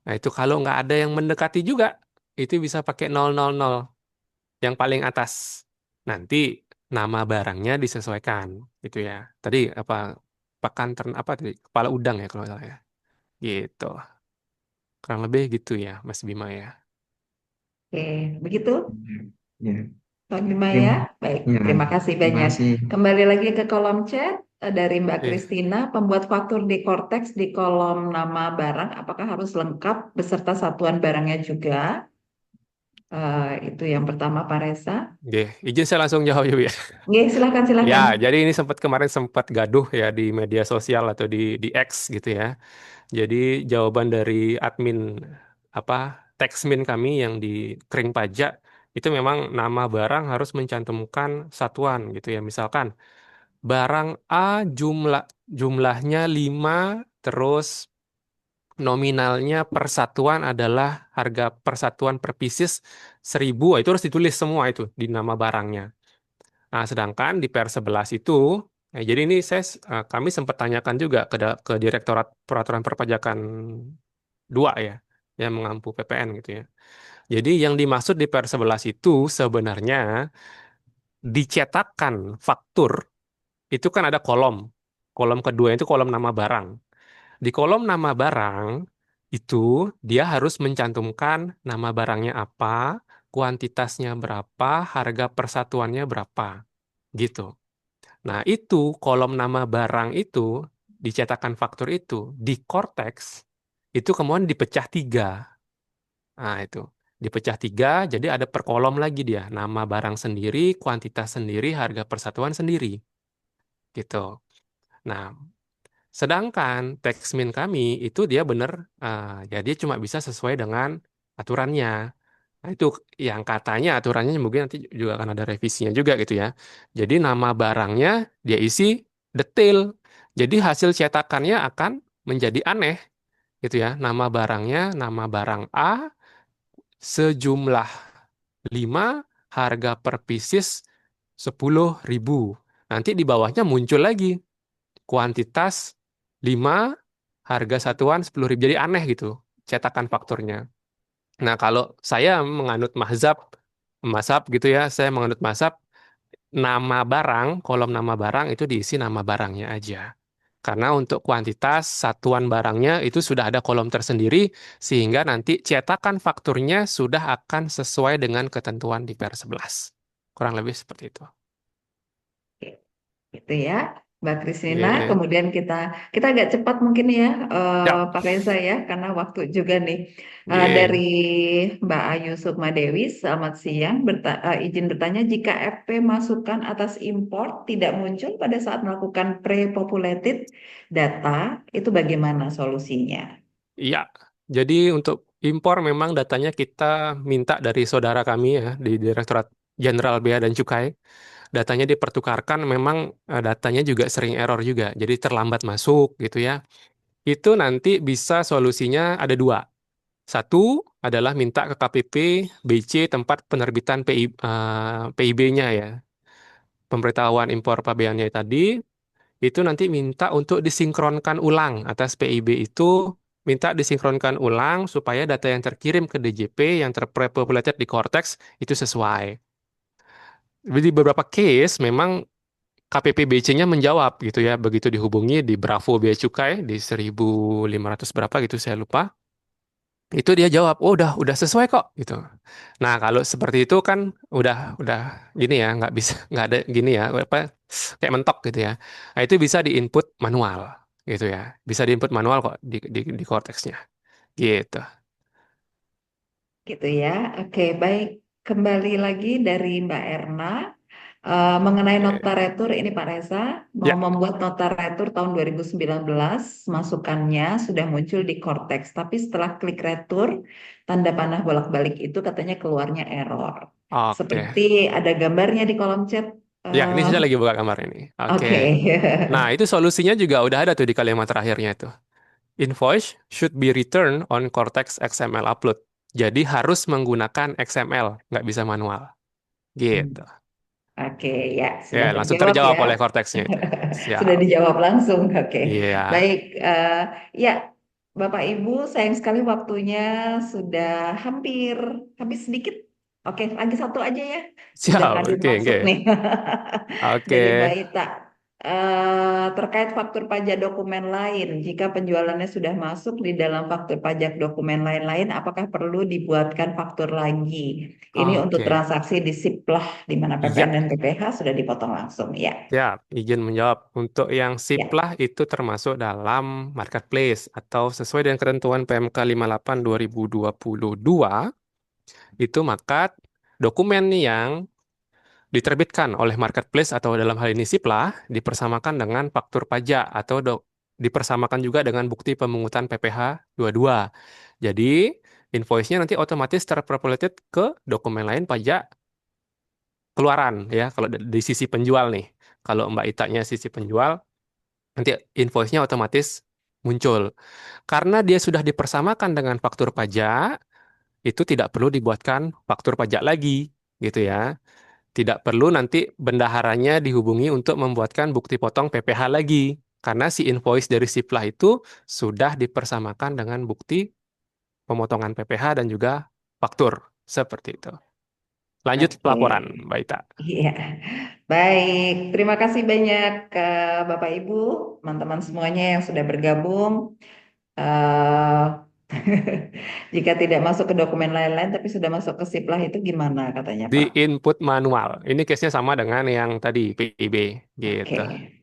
Nah itu kalau nggak ada yang mendekati juga, itu bisa pakai 000 yang paling atas. Nanti nama barangnya disesuaikan gitu ya. Tadi apa apa tadi kepala udang ya kalau nggak salah ya. Gitu. Kurang lebih gitu ya Mas Bima ya. Oke, begitu Ya, Pak Bima ya. terima, Baik, ya, terima kasih terima banyak. kasih. Kembali lagi ke kolom chat dari Mbak Iya. Kristina, pembuat faktur di Cortex di kolom nama barang, apakah harus lengkap beserta satuan barangnya juga? Itu yang pertama, Pak Reza. Oke, izin saya langsung jawab ya. Oke, silakan, Ya, silakan. jadi ini kemarin sempat gaduh ya di media sosial atau di X gitu ya. Jadi jawaban dari admin apa Taxmin kami yang di Kering Pajak itu memang nama barang harus mencantumkan satuan gitu ya. Misalkan barang A jumlahnya 5 terus nominalnya per satuan adalah harga per satuan per pieces 1.000. Itu harus ditulis semua itu di nama barangnya. Nah, sedangkan di PR11 itu, jadi ini kami sempat tanyakan juga ke Direktorat Peraturan Perpajakan 2 ya, yang mengampu PPN gitu ya. Jadi yang dimaksud di PR11 itu sebenarnya dicetakkan faktur itu kan ada kolom. Kolom kedua itu kolom nama barang. Di kolom nama barang itu dia harus mencantumkan nama barangnya apa, kuantitasnya berapa, harga persatuannya berapa, gitu. Nah, itu kolom nama barang itu dicetakan faktur itu di Cortex itu kemudian dipecah tiga. Nah, itu dipecah tiga, jadi ada per kolom lagi dia, nama barang sendiri, kuantitas sendiri, harga persatuan sendiri, gitu. Nah, sedangkan Taxmin kami itu dia bener, ya dia cuma bisa sesuai dengan aturannya. Nah, itu yang katanya aturannya mungkin nanti juga akan ada revisinya juga gitu ya. Jadi nama barangnya dia isi detail. Jadi hasil cetakannya akan menjadi aneh gitu ya. Nama barangnya nama barang A sejumlah 5 harga per pieces 10.000. Nanti di bawahnya muncul lagi kuantitas 5 harga satuan 10.000. Jadi aneh gitu cetakan fakturnya. Nah, kalau saya menganut mazhab gitu ya, saya menganut mazhab nama barang, kolom nama barang itu diisi nama barangnya aja. Karena untuk kuantitas satuan barangnya itu sudah ada kolom tersendiri, sehingga nanti cetakan fakturnya sudah akan sesuai dengan ketentuan di PR11. Kurang lebih seperti itu. Gitu ya, Mbak Kristina. Iya. Kemudian kita kita agak cepat mungkin ya, Siap. Pak Reza ya, karena waktu juga nih. Dari Iya. Mbak Ayu Sukmadewi, selamat siang. Izin bertanya, jika FP masukan atas impor tidak muncul pada saat melakukan pre-populated data, itu bagaimana solusinya? Iya. Jadi untuk impor memang datanya kita minta dari saudara kami ya di Direktorat Jenderal Bea dan Cukai. Datanya dipertukarkan, memang datanya juga sering error juga. Jadi terlambat masuk gitu ya. Itu nanti bisa solusinya ada dua. Satu adalah minta ke KPP BC tempat penerbitan PIB-nya ya. Pemberitahuan impor pabeannya tadi, itu nanti minta untuk disinkronkan ulang atas PIB itu, minta disinkronkan ulang supaya data yang terkirim ke DJP yang terpopulated di Cortex itu sesuai. Di beberapa case memang KPPBC-nya menjawab gitu ya, begitu dihubungi di Bravo Bea Cukai di 1.500 berapa gitu saya lupa. Itu dia jawab, "Oh, udah sesuai kok," gitu. Nah, kalau seperti itu kan udah gini ya, nggak bisa nggak ada gini ya, apa kayak mentok gitu ya. Nah, itu bisa diinput manual gitu ya. Bisa diinput manual kok di Cortex-nya. Gitu. Gitu ya. Oke, baik. Kembali lagi dari Mbak Erna. Mengenai nota Oke. retur ini Pak Reza, mau Ya, membuat nota retur tahun 2019, masukannya sudah muncul di Cortex, tapi setelah klik retur, tanda panah bolak-balik itu katanya keluarnya error. oke. Seperti ada gambarnya di kolom chat. Ya, ini eh, saya lagi buka kamar ini. Oke. Oke. Nah, itu solusinya juga udah ada tuh di kalimat terakhirnya itu. Invoice should be returned on Cortex XML upload. Jadi harus menggunakan XML, nggak bisa manual. Gitu. Oke, ya Ya, sudah langsung terjawab terjawab ya. oleh Cortex-nya itu. Sudah Siap. dijawab langsung. Oke, Iya. baik. Ya, Bapak Ibu, sayang sekali waktunya sudah hampir habis sedikit. Oke, lagi satu aja ya. Sudah Siap. hadir Oke, masuk oke. nih Oke. dari Mbak Ita. Terkait faktur pajak dokumen lain, jika penjualannya sudah masuk di dalam faktur pajak dokumen lain-lain, apakah perlu dibuatkan faktur lagi? Ini untuk Oke. transaksi di SIP lah, di mana Iya. PPN dan PPH sudah dipotong langsung. Ya, Siap. Izin menjawab. Untuk yang SIP ya. lah itu termasuk dalam marketplace atau sesuai dengan ketentuan PMK 58 2022, itu maka dokumen yang diterbitkan oleh marketplace atau dalam hal ini SIPLA dipersamakan dengan faktur pajak atau dipersamakan juga dengan bukti pemungutan PPh 22. Jadi invoice-nya nanti otomatis terpopulated ke dokumen lain pajak keluaran ya kalau di sisi penjual nih. Kalau Mbak Itanya sisi penjual nanti invoice-nya otomatis muncul. Karena dia sudah dipersamakan dengan faktur pajak, itu tidak perlu dibuatkan faktur pajak lagi gitu ya. Tidak perlu nanti bendaharanya dihubungi untuk membuatkan bukti potong PPh lagi. Karena si invoice dari Siplah itu sudah dipersamakan dengan bukti pemotongan PPh dan juga faktur. Seperti itu. Lanjut Oke. pelaporan, Mbak Ita. Iya, baik. Terima kasih banyak ke Bapak Ibu, teman-teman semuanya yang sudah bergabung. Eh, jika tidak masuk ke dokumen lain-lain, tapi sudah masuk ke Siplah itu gimana katanya Di Pak? input manual. Ini case-nya sama dengan yang tadi, PIB gitu. Oke,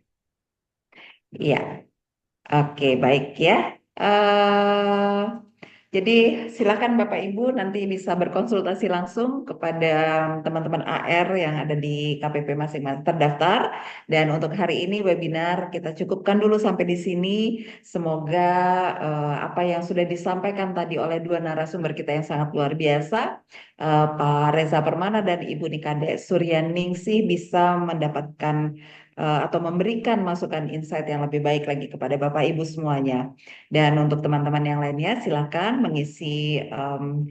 iya. Oke, baik ya. Eh, jadi silakan Bapak Ibu nanti bisa berkonsultasi langsung kepada teman-teman AR yang ada di KPP masing-masing terdaftar. Dan untuk hari ini webinar kita cukupkan dulu sampai di sini. Semoga apa yang sudah disampaikan tadi oleh dua narasumber kita yang sangat luar biasa, Pak Reza Permana dan Ibu Nikade Suryaningsih bisa mendapatkan atau memberikan masukan insight yang lebih baik lagi kepada Bapak Ibu semuanya. Dan untuk teman-teman yang lainnya, silakan mengisi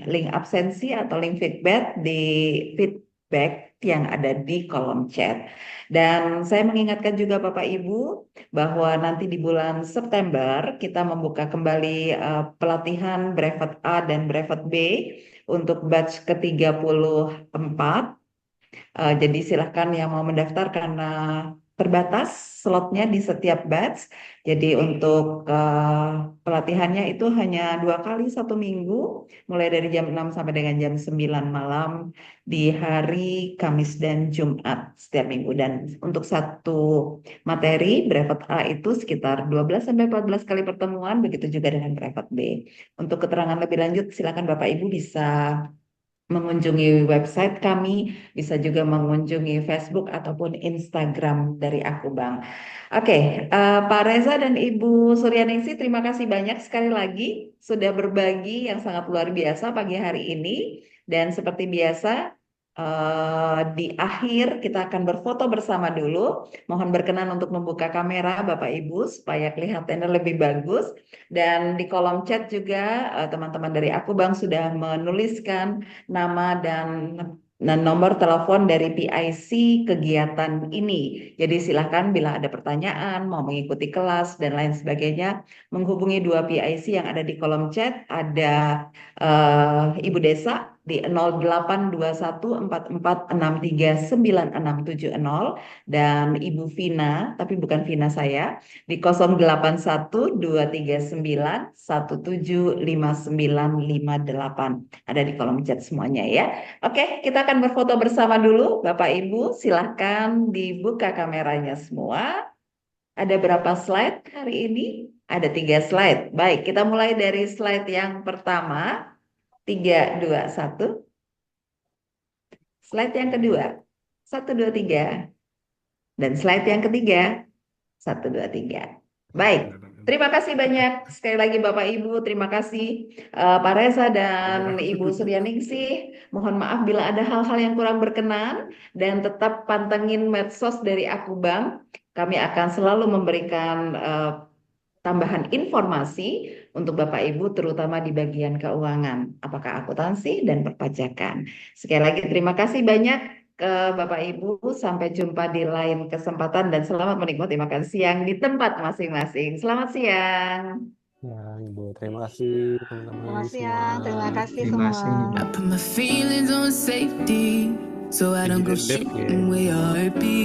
link absensi atau link feedback yang ada di kolom chat. Dan saya mengingatkan juga Bapak Ibu bahwa nanti di bulan September kita membuka kembali pelatihan Brevet A dan Brevet B untuk batch ke-34. Jadi silahkan yang mau mendaftar karena terbatas slotnya di setiap batch. Jadi untuk pelatihannya itu hanya 2 kali 1 minggu, mulai dari jam 6 sampai dengan jam 9 malam di hari Kamis dan Jumat setiap minggu. Dan untuk satu materi Brevet A itu sekitar 12 sampai 14 kali pertemuan, begitu juga dengan Brevet B. Untuk keterangan lebih lanjut silakan Bapak Ibu bisa mengunjungi website kami, bisa juga mengunjungi Facebook ataupun Instagram dari Akubang. Oke, Pak Reza dan Ibu Suryaningsih, terima kasih banyak sekali lagi sudah berbagi yang sangat luar biasa pagi hari ini. Dan seperti biasa, di akhir kita akan berfoto bersama dulu. Mohon berkenan untuk membuka kamera Bapak Ibu supaya kelihatannya lebih bagus. Dan di kolom chat juga teman-teman dari Akubang sudah menuliskan nama dan nomor telepon dari PIC kegiatan ini. Jadi silakan bila ada pertanyaan, mau mengikuti kelas dan lain sebagainya, menghubungi dua PIC yang ada di kolom chat. Ada Ibu Desa di 082144639670 dan Ibu Vina, tapi bukan Vina saya, di 081239175958. Ada di kolom chat semuanya ya. Oke, kita akan berfoto bersama dulu. Bapak Ibu, silahkan dibuka kameranya semua. Ada berapa slide hari ini? Ada 3 slide. Baik, kita mulai dari slide yang pertama. 3, 2, 1. Slide yang kedua. 1, 2, 3. Dan slide yang ketiga. 1, 2, 3. Baik, terima kasih banyak sekali lagi Bapak Ibu, terima kasih Pak Reza dan Ibu Suryaningsih. Mohon maaf bila ada hal-hal yang kurang berkenan dan tetap pantengin medsos dari Akubang. Kami akan selalu memberikan tambahan informasi untuk Bapak Ibu terutama di bagian keuangan, apakah akuntansi dan perpajakan. Sekali lagi terima kasih banyak ke Bapak Ibu, sampai jumpa di lain kesempatan dan selamat menikmati makan siang di tempat masing-masing. Selamat siang. Ya, Ibu, terima kasih teman-teman Selamat siang, semua. terima kasih Terima semua. kasih. I put my feelings on safety so I don't go Deep, ya. shooting where your heart beats.